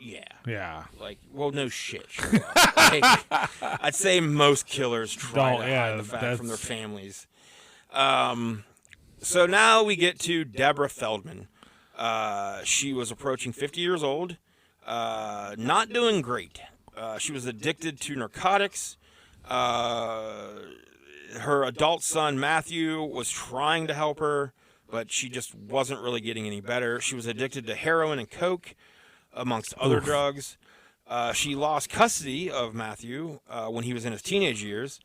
Yeah. Like, well, no shit. Like, I'd say most killers try to hide the fact from their families. So now we get to Deborah Feldman. She was approaching 50 years old, not doing great. She was addicted to narcotics. Her adult son, Matthew, was trying to help her, but she just wasn't really getting any better. She was addicted to heroin and coke, amongst other drugs. She lost custody of Matthew when he was in his teenage years.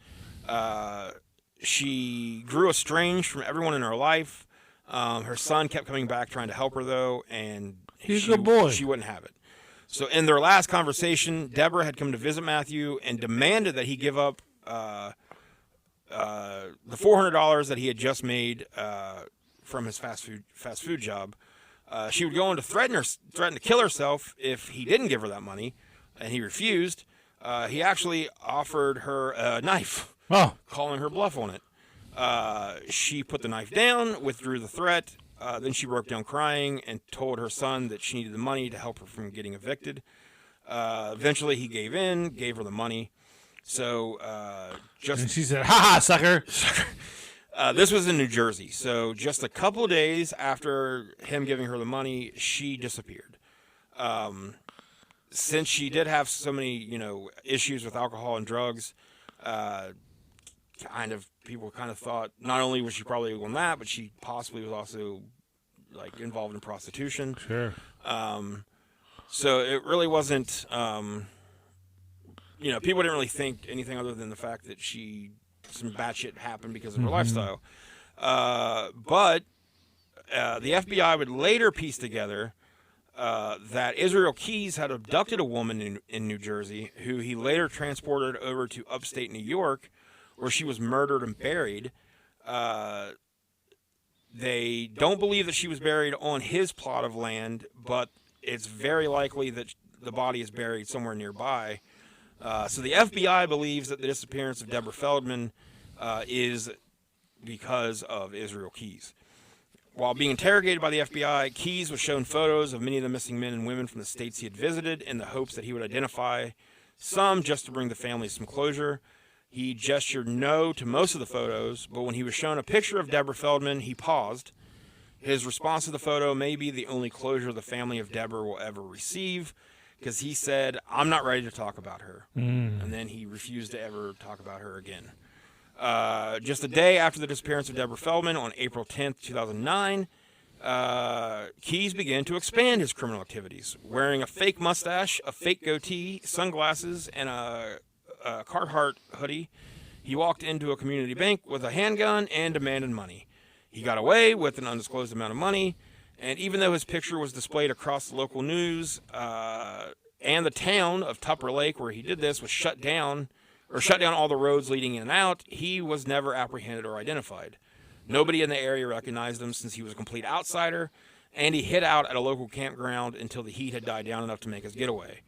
She grew estranged from everyone in her life. Her son kept coming back trying to help her, though, and he's a good boy. She wouldn't have it. So in their last conversation, Deborah had come to visit Matthew and demanded that he give up the $400 that he had just made from his fast food job. She would go on to threaten to kill herself if he didn't give her that money, and he refused. He actually offered her a knife, calling her bluff on it. She put the knife down, withdrew the threat. Then she broke down crying and told her son that she needed the money to help her from getting evicted. Eventually, he gave in, gave her the money. So and she said, "Ha ha, sucker." This was in New Jersey, so just a couple of days after him giving her the money, she disappeared. Since she did have so many, issues with alcohol and drugs, people kind of thought not only was she probably on that, but she possibly was also involved in prostitution. Sure. So it really wasn't. People didn't really think anything other than the fact that some bad shit happened because of her lifestyle. But the FBI would later piece together that Israel Keys had abducted a woman in New Jersey who he later transported over to upstate New York, where she was murdered and buried. They don't believe that she was buried on his plot of land, but it's very likely that the body is buried somewhere nearby. So the FBI believes that the disappearance of Deborah Feldman is because of Israel Keys. While being interrogated by the FBI, Keys was shown photos of many of the missing men and women from the states he had visited in the hopes that he would identify some just to bring the family some closure. He gestured no to most of the photos, but when he was shown a picture of Deborah Feldman, he paused. His response to the photo may be the only closure the family of Deborah will ever receive, because he said, "I'm not ready to talk about her." And then he refused to ever talk about her again. Just a day after the disappearance of Deborah Feldman, on April 10th, 2009, Keys began to expand his criminal activities. Wearing a fake mustache, a fake goatee, sunglasses, and a Carhartt hoodie, he walked into a community bank with a handgun and demanded money. He got away with an undisclosed amount of money, and even though his picture was displayed across the local news, and the town of Tupper Lake where he did this was shut down all the roads leading in and out, he was never apprehended or identified. Nobody in the area recognized him since he was a complete outsider, and he hid out at a local campground until the heat had died down enough to make his getaway.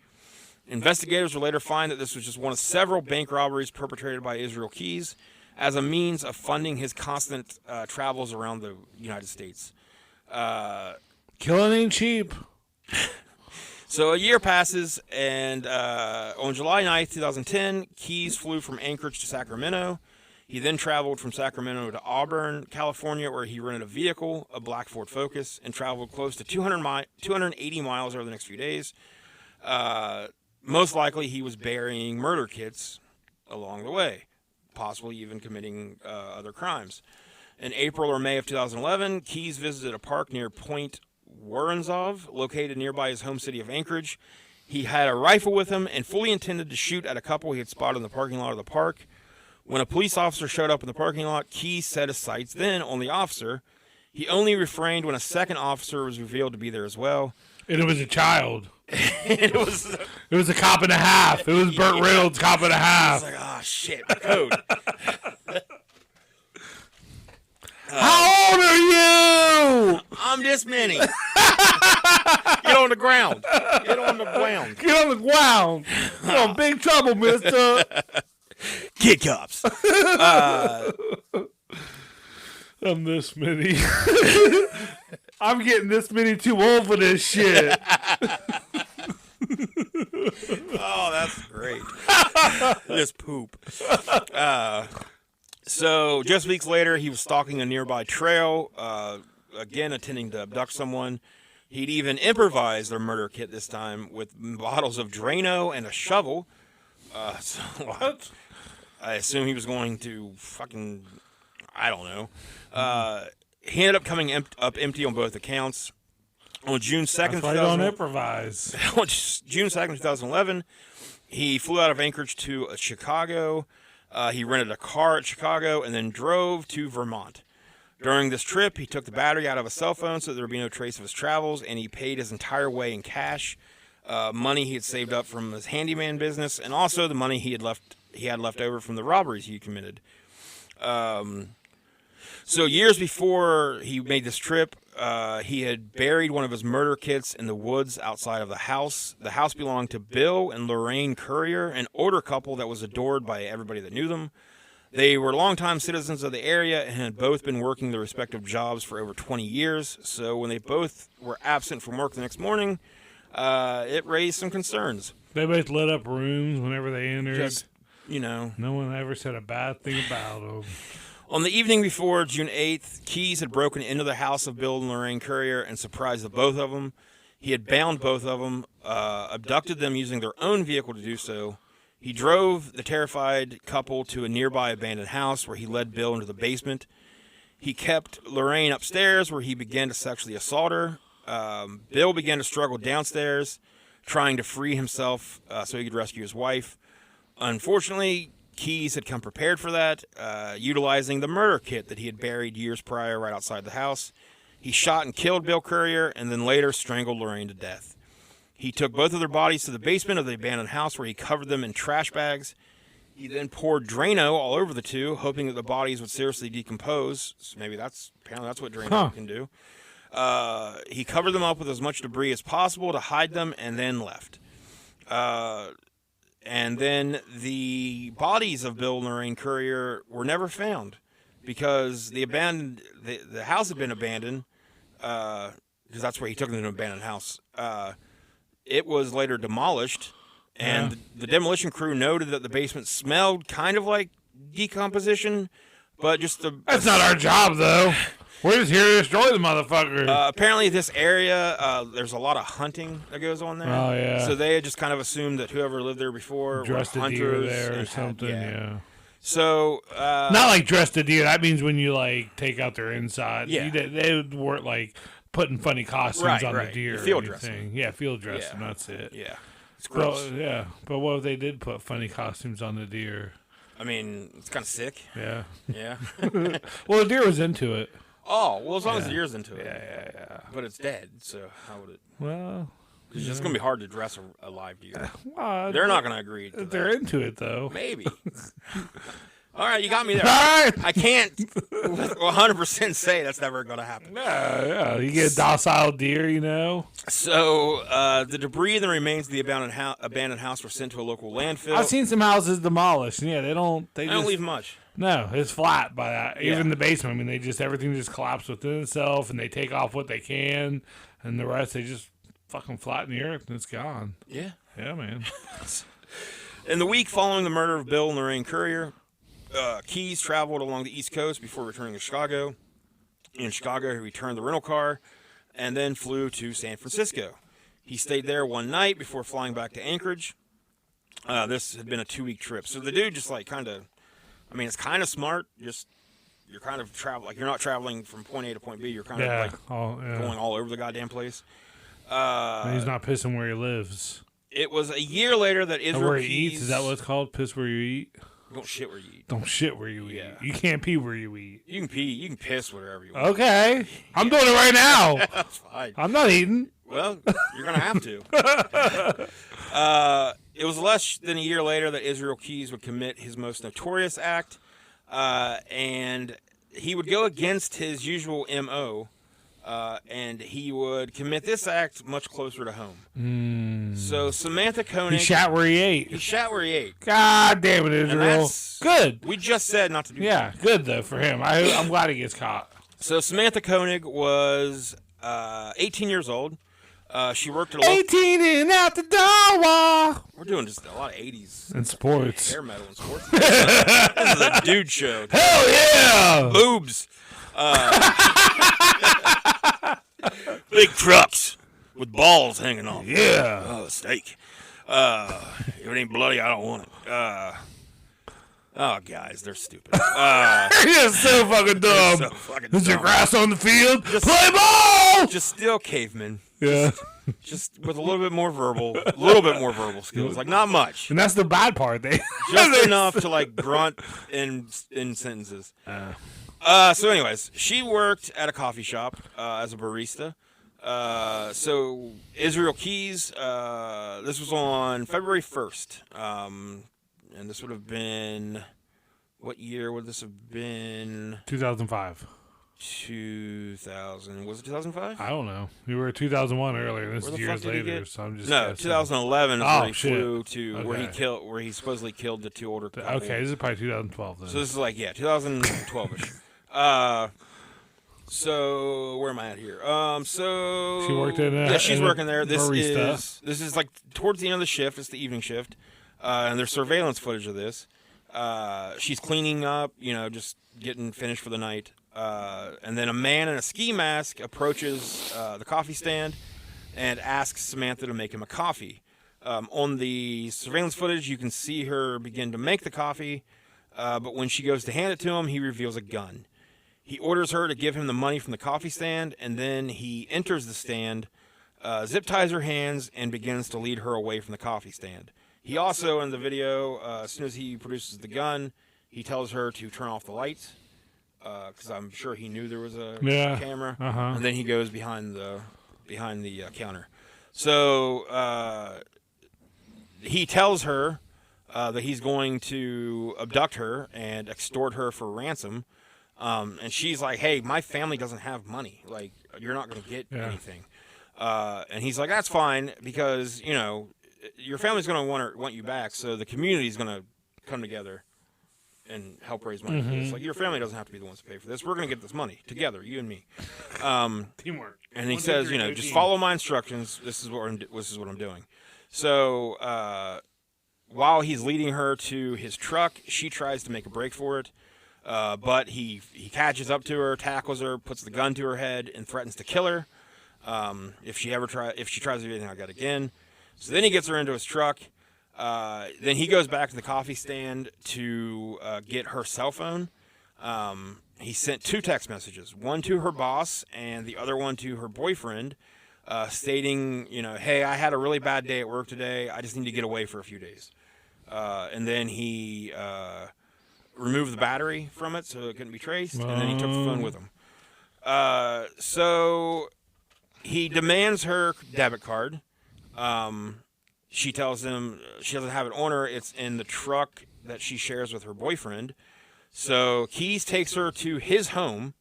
Investigators would later find that this was just one of several bank robberies perpetrated by Israel Keys as a means of funding his constant travels around the United States. Killing ain't cheap. So a year passes, and on July 9th, 2010, Keys flew from Anchorage to Sacramento. He then traveled from Sacramento to Auburn, California, where he rented a vehicle, a black Ford Focus, and traveled close to 280 miles over the next few days. Most likely, he was burying murder kits along the way, possibly even committing other crimes. In April or May of 2011, Keys visited a park near Point Woronzov, located nearby his home city of Anchorage. He had a rifle with him and fully intended to shoot at a couple he had spotted in the parking lot of the park. When a police officer showed up in the parking lot, Keys set his sights then on the officer. He only refrained when a second officer was revealed to be there as well. And it was a child. It was a cop and a half. It was Burt Reynolds, cop and a half. I was like, oh, shit, my code. How old are you? I'm this many. Get on the ground. Get on the ground. Get on the ground. You're in big trouble, mister. Kid cops. I'm this many. I'm getting this many too old for this shit. Oh, that's great. This poop. So just weeks later, he was stalking a nearby trail, again attending to abduct someone. He'd even improvised their murder kit this time with bottles of Drano and a shovel. So What? I assume he was going to fucking, I don't know. He ended up coming up empty on both accounts. On June 2nd, That's why you don't improvise. on June 2nd, 2011, he flew out of Anchorage to Chicago. He rented a car at Chicago and then drove to Vermont. During this trip, he took the battery out of a cell phone so there would be no trace of his travels, and he paid his entire way in cash, money he had saved up from his handyman business, and also the money he had left over from the robberies he committed. So years before he made this trip, he had buried one of his murder kits in the woods outside of the house. The house belonged to Bill and Lorraine Currier, an older couple that was adored by everybody that knew them. They were longtime citizens of the area and had both been working their respective jobs for over 20 years. So when they both were absent from work the next morning, it raised some concerns. They both lit up rooms whenever they entered. Just, you know. No one ever said a bad thing about them. On the evening before June 8th, Keyes had broken into the house of Bill and Lorraine Currier and surprised the both of them. He had bound both of them, abducted them using their own vehicle to do so. He drove the terrified couple to a nearby abandoned house where he led Bill into the basement. He kept Lorraine upstairs where he began to sexually assault her. Bill began to struggle downstairs, trying to free himself so he could rescue his wife. Unfortunately, Keyes had come prepared for that, utilizing the murder kit that he had buried years prior right outside the house. He shot and killed Bill Currier and then later strangled Lorraine to death. He took both of their bodies to the basement of the abandoned house where he covered them in trash bags. He then poured Drano all over the two, hoping that the bodies would seriously decompose. So apparently that's what Drano can do. He covered them up with as much debris as possible to hide them and then left. And then the bodies of Bill and Lorraine Currier were never found because the house had been abandoned because that's where he took them to an abandoned house. It was later demolished, and the demolition crew noted that the basement smelled kind of like decomposition, but just That's not our job, though. We're just here to destroy the motherfucker. Apparently, this area, there's a lot of hunting that goes on there. Oh, yeah. So they had just kind of assumed that whoever lived there before Dressed were a deer hunters there or something, yeah. So not like dressed a deer. That means when you like take out their inside. Yeah. They weren't like putting funny costumes on the deer. Field or dressing. anything. Yeah, field dressing. That's it. Yeah. It's gross. But what if they did put funny costumes on the deer? I mean, it's kind of sick. Yeah. Yeah. Well, the deer was into it. Oh, well, as long as the deer's into it. Yeah. But it's dead, so how would it? Well, It's just going to be hard to dress a live deer. well They're not going to agree to they're that. into it, though. Maybe. All right, you got me there. All right. I can't 100% say that's never going to happen. Yeah. You get a docile deer, you know. So the debris and the remains of the abandoned house were sent to a local landfill. I've seen some houses demolished. Yeah, they don't. They don't just leave much. No, it's flat by that. Yeah. Even the basement. I mean, everything just collapsed within itself, and they take off what they can, and the rest they just fucking flatten the earth, and it's gone. Yeah. Yeah, man. In the week following the murder of Bill and Lorraine Currier, Keyes traveled along the East Coast before returning to Chicago. In Chicago, he returned the rental car and then flew to San Francisco. He stayed there one night before flying back to Anchorage. This had been a 2-week trip. So the dude just it's kind of smart. Just you're kind of you're not traveling from point A to point B. You're kind of going all over the goddamn place. He's not pissing where he lives. It was a year later that Israel where he Keyes... eats? Is that what it's called? Piss where you eat? Don't shit where you eat. Don't shit where you eat. Yeah. You can't pee where you eat. You can pee. You can piss wherever you want. Okay. I'm doing it right now. That's fine. I'm not eating. Well, you're going to have to. It was less than a year later that Israel Keyes would commit his most notorious act, and he would go against his usual M.O., and he would commit this act much closer to home. So Samantha Koenig... He shot where he ate. He shot where he ate. God damn it, Israel. Good. We just said not to do that. Yeah, good, though, for him. I'm glad he gets caught. So Samantha Koenig was 18 years old. She worked at a local... 18 and out the door. We're doing just a lot of 80s. And sports. Hair metal and sports. This is a dude show. Hell yeah. Boobs. Big trucks with balls hanging off. Yeah. Oh, steak. If it ain't bloody, I don't want it. Oh, guys, they're stupid. You're so fucking dumb. So fucking Is there dumb. grass on the field? Just- Play ball! Just still cavemen. Yeah. Just with a little bit more verbal skills. Like, not much. And that's the bad part. Just enough to, like, grunt in sentences. So anyways, she worked at a coffee shop as a barista. So Israel Keys, this was on February 1st. And this would have been, what year would this have been? 2005. 2000, was it 2005? I don't know. You were 2001 earlier. This Where is the fuck years did he later, get- so I'm just No, guessing. 2011 is Oh, where he shit. flew to, Okay. where he supposedly killed the two older couple. Okay, this is probably 2012 then. So this is like, 2012-ish. So where am I at here? So She worked in a- yeah, she's in a working there. barista. This is like towards the end of the shift. It's the evening shift, and there's surveillance footage of this. She's cleaning up, just getting finished for the night. And then a man in a ski mask approaches the coffee stand and asks Samantha to make him a coffee. On the surveillance footage, you can see her begin to make the coffee, but when she goes to hand it to him, he reveals a gun. He orders her to give him the money from the coffee stand, and then he enters the stand, zip ties her hands, and begins to lead her away from the coffee stand. He also, in the video, as soon as he produces the gun, he tells her to turn off the lights, because I'm sure he knew there was a camera, and then he goes behind the counter. So he tells her that he's going to abduct her and extort her for ransom. And she's like, hey, my family doesn't have money. Like, you're not going to get anything. And he's like, that's fine, because, your family's going to want you back, so the community's going to come together and help raise money for this. Like, your family doesn't have to be the ones to pay for this. We're going to get this money together, you and me. Teamwork. And he says, just follow my instructions. This is what I'm doing. So while he's leading her to his truck, she tries to make a break for it. But he catches up to her, tackles her, puts the gun to her head, and threatens to kill her if she tries to do anything like that again. So then he gets her into his truck. Then he goes back to the coffee stand to get her cell phone. He sent 2 text messages, one to her boss and the other one to her boyfriend, stating, hey, I had a really bad day at work today. I just need to get away for a few days. And then he removed the battery from it so it couldn't be traced, and then he took the phone with him. So he demands her debit card. She tells him she doesn't have it on her. It's in the truck that she shares with her boyfriend. So Keys takes her to his home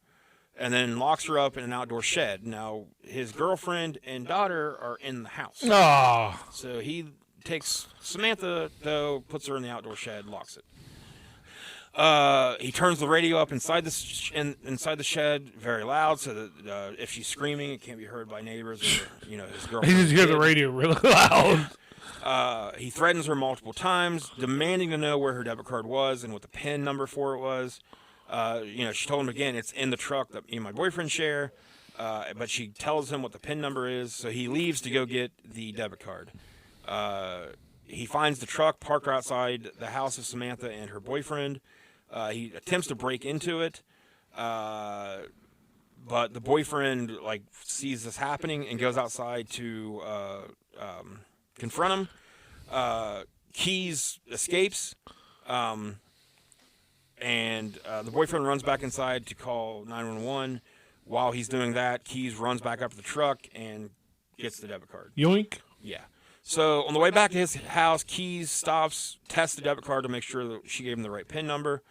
and then locks her up in an outdoor shed. Now, his girlfriend and daughter are in the house. Oh. So he takes Samantha, though, puts her in the outdoor shed, locks it. He turns the radio up inside the shed very loud, so that if she's screaming, it can't be heard by neighbors or his girlfriend. He just hear the radio really loud. He threatens her multiple times, demanding to know where her debit card was and what the PIN number for it was. She told him again, it's in the truck that me and my boyfriend share, but she tells him what the PIN number is, so he leaves to go get the debit card. He finds the truck parked outside the house of Samantha and her boyfriend. He attempts to break into it, but the boyfriend sees this happening and goes outside to confront him. Keys escapes, and the boyfriend runs back inside to call 911. While he's doing that, Keys runs back up to the truck and gets the debit card. Yoink. Yeah. So on the way back to his house, Keys stops, tests the debit card to make sure that she gave him the right PIN number.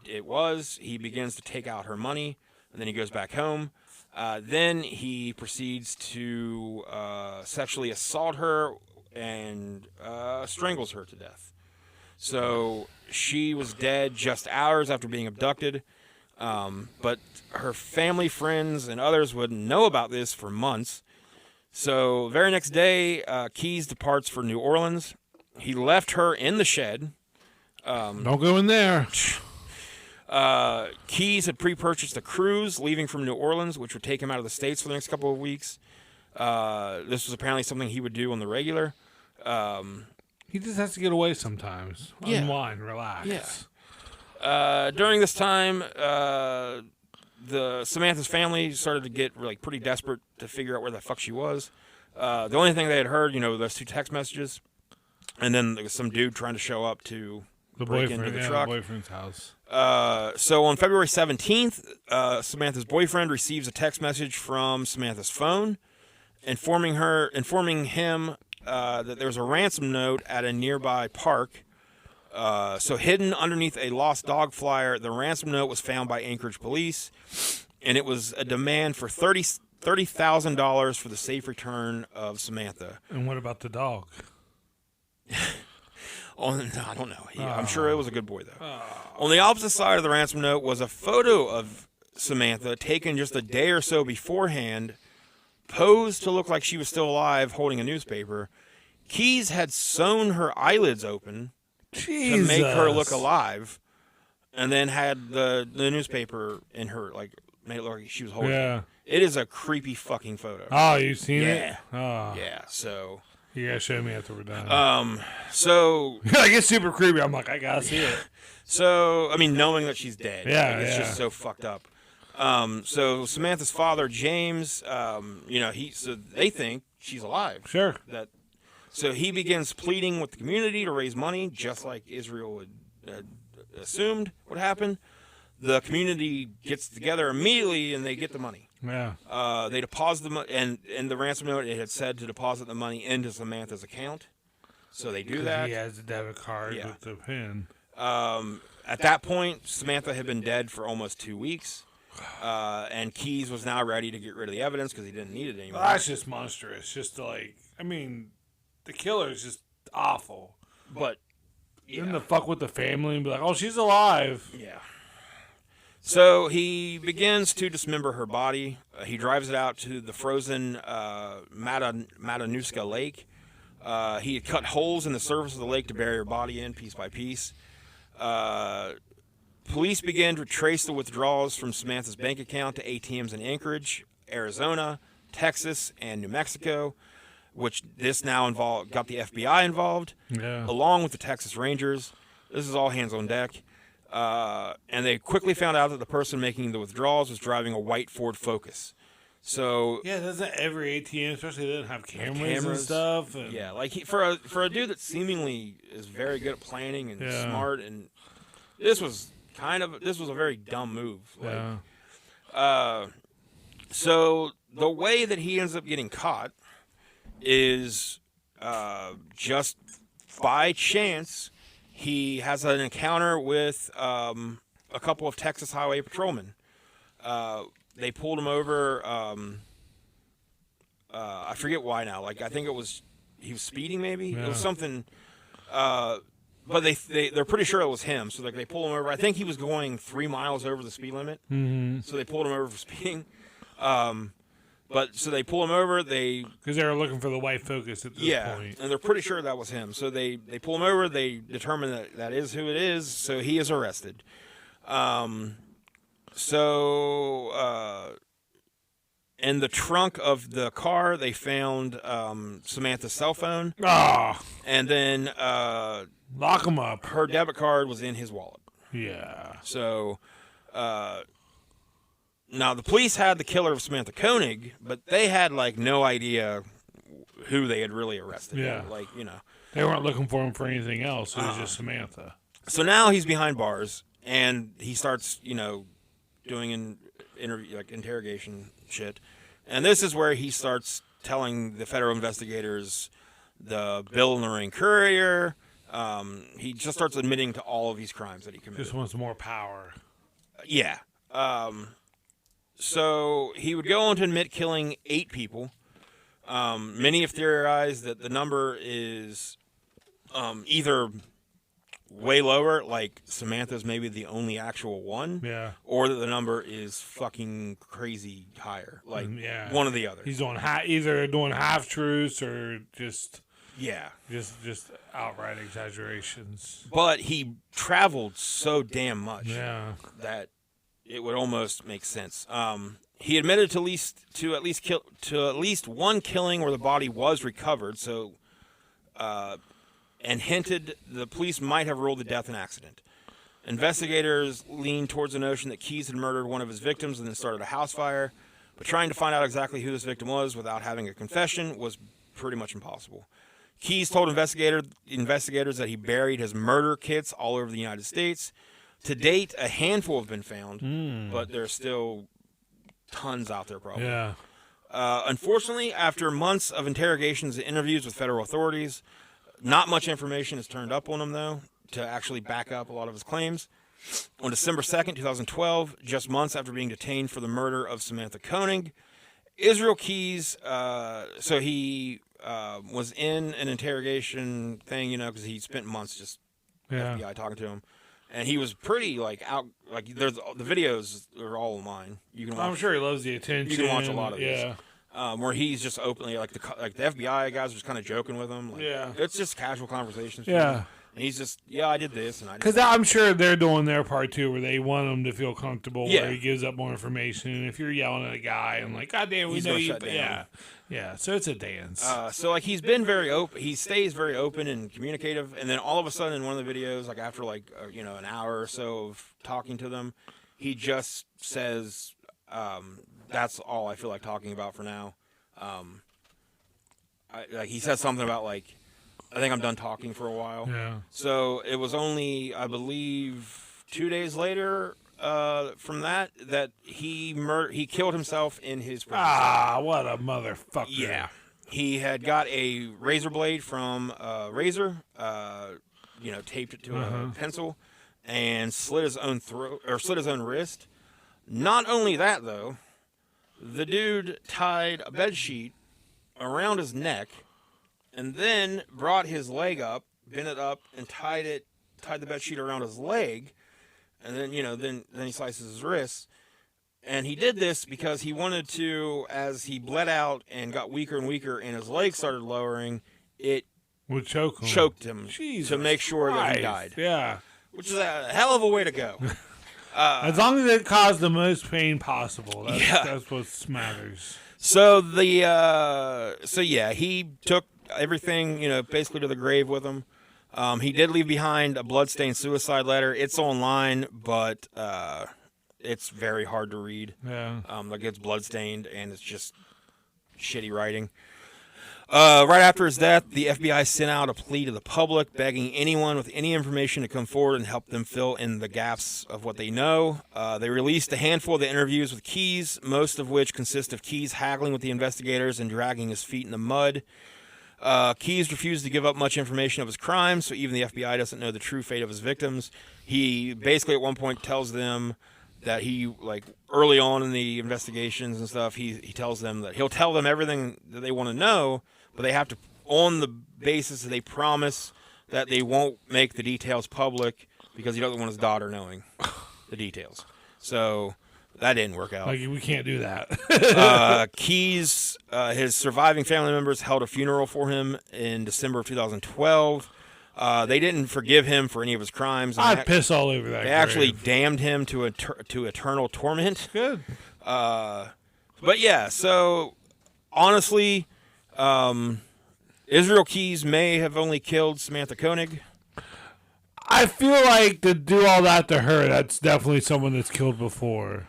It was. He begins to take out her money, and then he goes back home. Then he proceeds to sexually assault her and strangles her to death. So she was dead just hours after being abducted, but her family, friends, and others wouldn't know about this for months. So, very next day, Keyes departs for New Orleans. He left her in the shed. Don't go in there. Keyes had pre-purchased a cruise leaving from New Orleans, which would take him out of the States for the next couple of weeks. This was apparently something he would do on the regular. He just has to get away sometimes. Yeah. Unwind, relax. Yeah. During this time, Samantha's family started to get like pretty desperate to figure out where the fuck she was. The only thing they had heard, those 2 text messages, and then there was some dude trying to show up to break into the truck. The boyfriend's house. So on February 17th, Samantha's boyfriend receives a text message from Samantha's phone, informing him that there's a ransom note at a nearby park. So hidden underneath a lost dog flyer, the ransom note was found by Anchorage police, and it was a demand for $30,000 for the safe return of Samantha. And what about the dog? I don't know. I'm sure it was a good boy, though. On the opposite side of the ransom note was a photo of Samantha taken just a day or so beforehand, posed to look like she was still alive, holding a newspaper. Keyes had sewn her eyelids open to make her look alive, and then had the newspaper in her, like, made it look like she was holding it. It is a creepy fucking photo. Oh, you've seen it? Yeah. Oh. Yeah, so... You gotta show me after we're done. So... I get super creepy. I'm like, I gotta see it. So, I mean, knowing that she's dead. Yeah, like, it's just so fucked up. So Samantha's father, James, so they think she's alive. Sure. So he begins pleading with the community to raise money, just like Israel had assumed would happen. The community gets together immediately, and they get the money. Yeah. They deposit the money, and in the ransom note, it had said to deposit the money into Samantha's account. So they do that. He has a debit card with the PIN. At that point, Samantha had been dead for almost 2 weeks. And Keyes was now ready to get rid of the evidence because he didn't need it anymore. Well, that's just monstrous. The killer is just awful. But then to fuck with the family and be like, oh, she's alive. Yeah. So he begins to dismember her body. He drives it out to the frozen Matanuska Lake. He had cut holes in the surface of the lake to bury her body in piece by piece. Police began to trace the withdrawals from Samantha's bank account to ATMs in Anchorage, Arizona, Texas, and New Mexico, which this now got the FBI involved, along with the Texas Rangers. This is all hands on deck. And they quickly found out that the person making the withdrawals was driving a white Ford Focus. So doesn't every ATM, especially they didn't have cameras and stuff. And... Yeah, like for a dude that seemingly is very good at planning and smart, and this was a very dumb move. So the way that he ends up getting caught is just by chance. He has an encounter with a couple of Texas highway patrolmen. They pulled him over. I forget why now. Like, I think he was speeding maybe. It was something. But they're pretty sure it was him. So they pulled him over. I think he was going 3 miles over the speed limit. Mm-hmm. So they pulled him over for speeding. So they pull him over. Because they were looking for the white Focus at this point. And they're pretty sure that was him. So they pull him over. They determine that is who it is. So he is arrested. In the trunk of the car, they found Samantha's cell phone. And then lock him up. Her debit card was in his wallet. Yeah. So. Now, the police had the killer of Samantha Koenig, but they had, no idea who they had really arrested. Yeah. They weren't looking for him for anything else. It was just Samantha. So now he's behind bars, and he starts, doing interrogation shit. And this is where he starts telling the federal investigators the Bill in the Ring Courier. He just starts admitting to all of these crimes that he committed. Just wants more power. Yeah. So he would go on to admit killing 8 people. Many have theorized that the number is either way lower, like Samantha's maybe the only actual one, Yeah. or that the number is fucking crazy higher, like Yeah. one or the other. He's doing either doing half truths or just outright exaggerations. But he traveled so damn much that it would almost make sense. He admitted to at least one killing where the body was recovered. So, and hinted the police might have ruled the death an accident. Investigators leaned towards the notion that Keyes had murdered one of his victims and then started a house fire. But trying to find out exactly who this victim was without having a confession was pretty much impossible. Keyes told investigators that he buried his murder kits all over the United States. To date, a handful have been found, but there's still tons out there probably. Yeah. Unfortunately, after months of interrogations and interviews with federal authorities, not much information is turned up on him, though, to actually back up a lot of his claims. On December 2nd, 2012, just months after being detained for the murder of Samantha Koenig, Israel Keyes, he was in an interrogation thing, because he spent months just FBI talking to him. And he was pretty, there's the videos are all online. You can watch, I'm sure he loves the attention. You can watch a lot of this. Where he's just openly, the FBI guys are just kind of joking with him. It's just casual conversations. Yeah. And he's just, I did this. Because I'm sure they're doing their part, too, where they want him to feel comfortable, where he gives up more information. And if you're yelling at a guy and God damn, we know you. Yeah, so it's a dance. He's been very open. He stays very open and communicative. And then all of a sudden in one of the videos, after an hour or so of talking to them, he just says, that's all I feel like talking about for now. He said something about I think I'm done talking for a while. Yeah. So it was only, I believe, 2 days later from that he killed himself in his prison. What a motherfucker. Yeah. He had got a razor blade from a razor, taped it to a pencil, and slit his own throat or slit his own wrist. Not only that, though, the dude tied a bed sheet around his neck, and then brought his leg up, bent it up, and tied the bed sheet around his leg, and then then he slices his wrists. And he did this because he wanted to, as he bled out and got weaker and weaker, and his legs started lowering, it would choked him Jesus to make sure Christ. that he died. Yeah, which is a hell of a way to go. As long as it caused the most pain possible, that's what matters. So he took everything, basically to the grave with him. He did leave behind a bloodstained suicide letter. It's online, but it's very hard to read. Yeah. It's bloodstained, and it's just shitty writing. Right after his death, the FBI sent out a plea to the public, begging anyone with any information to come forward and help them fill in the gaps of what they know. They released a handful of the interviews with Keyes, most of which consist of Keyes haggling with the investigators and dragging his feet in the mud. Keyes refused to give up much information of his crimes, so even the FBI doesn't know the true fate of his victims. He basically at one point tells them that he, early on in the investigations and stuff, he tells them that he'll tell them everything that they want to know, but they have to, on the basis that they promise that they won't make the details public because he doesn't want his daughter knowing the details. So that didn't work out. We can't do that. Keyes, his surviving family members held a funeral for him in December of 2012. They didn't forgive him for any of his crimes. I'd piss all over that. They actually damned him to eternal torment. Good. But yeah, so honestly, Israel Keyes may have only killed Samantha Koenig. I feel like to do all that to her, that's definitely someone that's killed before.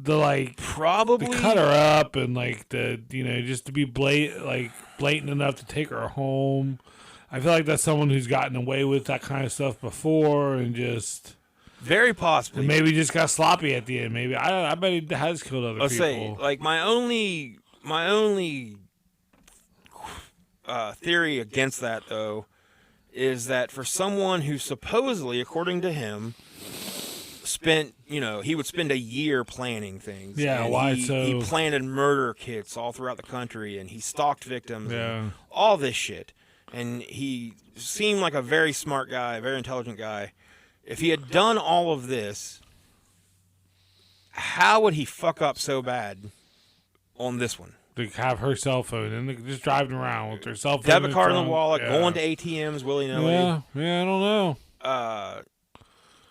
Probably to cut her up and just to be blatant enough to take her home. I feel like that's someone who's gotten away with that kind of stuff before and just very possibly. And maybe just got sloppy at the end. Maybe I bet he has killed other people. Say my only theory against that though is that for someone who supposedly, according to him, spent, he would spend a year planning things. Yeah, why so? He planted murder kits all throughout the country, and he stalked victims. Yeah. And all this shit. and he seemed like a very smart guy, a very intelligent guy. If he had done all of this, how would he fuck up so bad on this one? To have her cell phone and just driving around with her cell phone. Debit card in the trunk. wallet, Yeah. going to ATMs willy-nilly. Yeah, I don't know.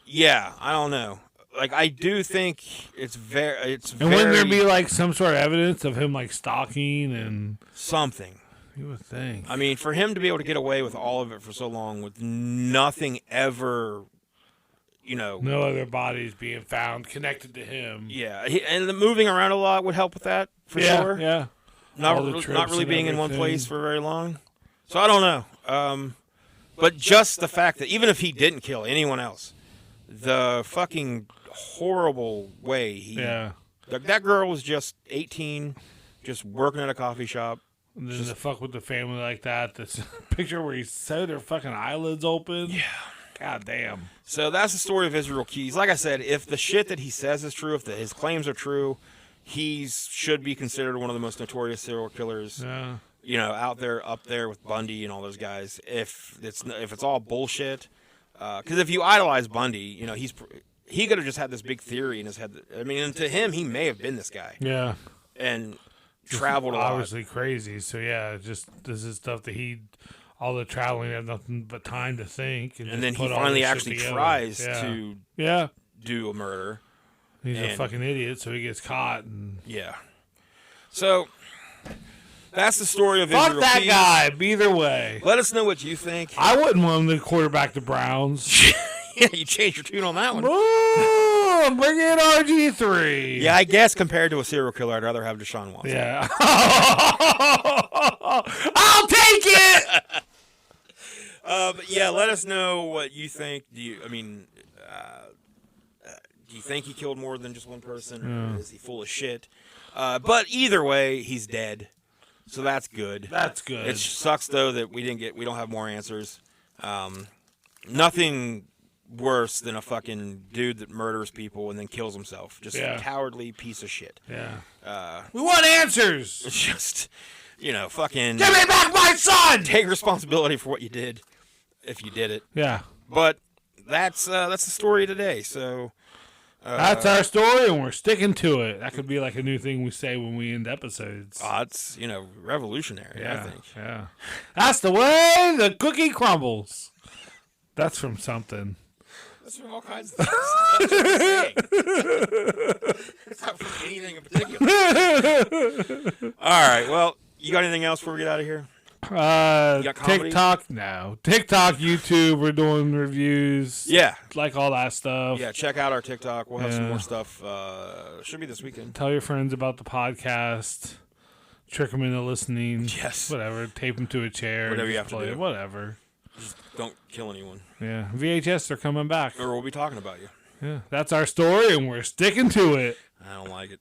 Yeah, I don't know. Like, I do think it's very... And wouldn't there be, like, some sort of evidence of him, like, stalking and... something. You would think. I mean, for him to be able to get away with all of it for so long with nothing ever, No other bodies being found connected to him. Yeah, and the moving around a lot would help with that, for sure. Yeah, Not really being in one place for very long. So I don't know. But just the fact that even if he didn't kill anyone else, the fucking horrible way he... Yeah. That girl was just 18, just working at a coffee shop. And then to fuck with the family like that. This picture where he sewed their fucking eyelids open. Yeah. God damn. So that's the story of Israel Keys. Like I said, if the shit that he says is true, if his claims are true, he should be considered one of the most notorious serial killers. Yeah. Out there, up there with Bundy and all those guys. If it's all bullshit, because if you idolize Bundy, he could have just had this big theory in his head. I mean, and to him, he may have been this guy. Yeah. And traveled a lot. Obviously crazy. So yeah, this is stuff that all the traveling had nothing but time to think. And then he finally actually tries to do a murder. He's a fucking idiot, so he gets caught. And yeah. So that's the story of fuck Israel that Keys. guy. Either way, let us know what you think. I wouldn't want him to quarterback the Browns. Yeah, you changed your tune on that one. Ooh, bring in RG3. Yeah, I guess compared to a serial killer, I'd rather have Deshaun Watson. Yeah. I'll take it. But yeah, let us know what you think. Do you think he killed more than just one person? Or is he full of shit? But either way, he's dead. So that's good. That's good. It sucks though that we don't have more answers. Nothing worse than a fucking dude that murders people and then kills himself. Just a cowardly piece of shit. Yeah. We want answers. It's just, fucking... Give me back my son! Take responsibility for what you did, if you did it. Yeah. But that's the story today, so... that's our story, and we're sticking to it. That could be like a new thing we say when we end episodes. It's, revolutionary, I think. Yeah. That's the way the cookie crumbles. That's from something. That's from all kinds of things. That's what I'm saying. It's not from anything in particular. All right, well, you got anything else before we get out of here? TikTok, no. TikTok, YouTube, we're doing reviews. Yeah. Like all that stuff. Yeah, check out our TikTok. We'll have some more stuff. Should be this weekend. Tell your friends about the podcast. Trick them into listening. Yes. Whatever. Tape them to a chair. Whatever you have to do. Whatever. Just don't kill anyone. Yeah. VHS are coming back. Or we'll be talking about you. Yeah. That's our story, and we're sticking to it. I don't like it.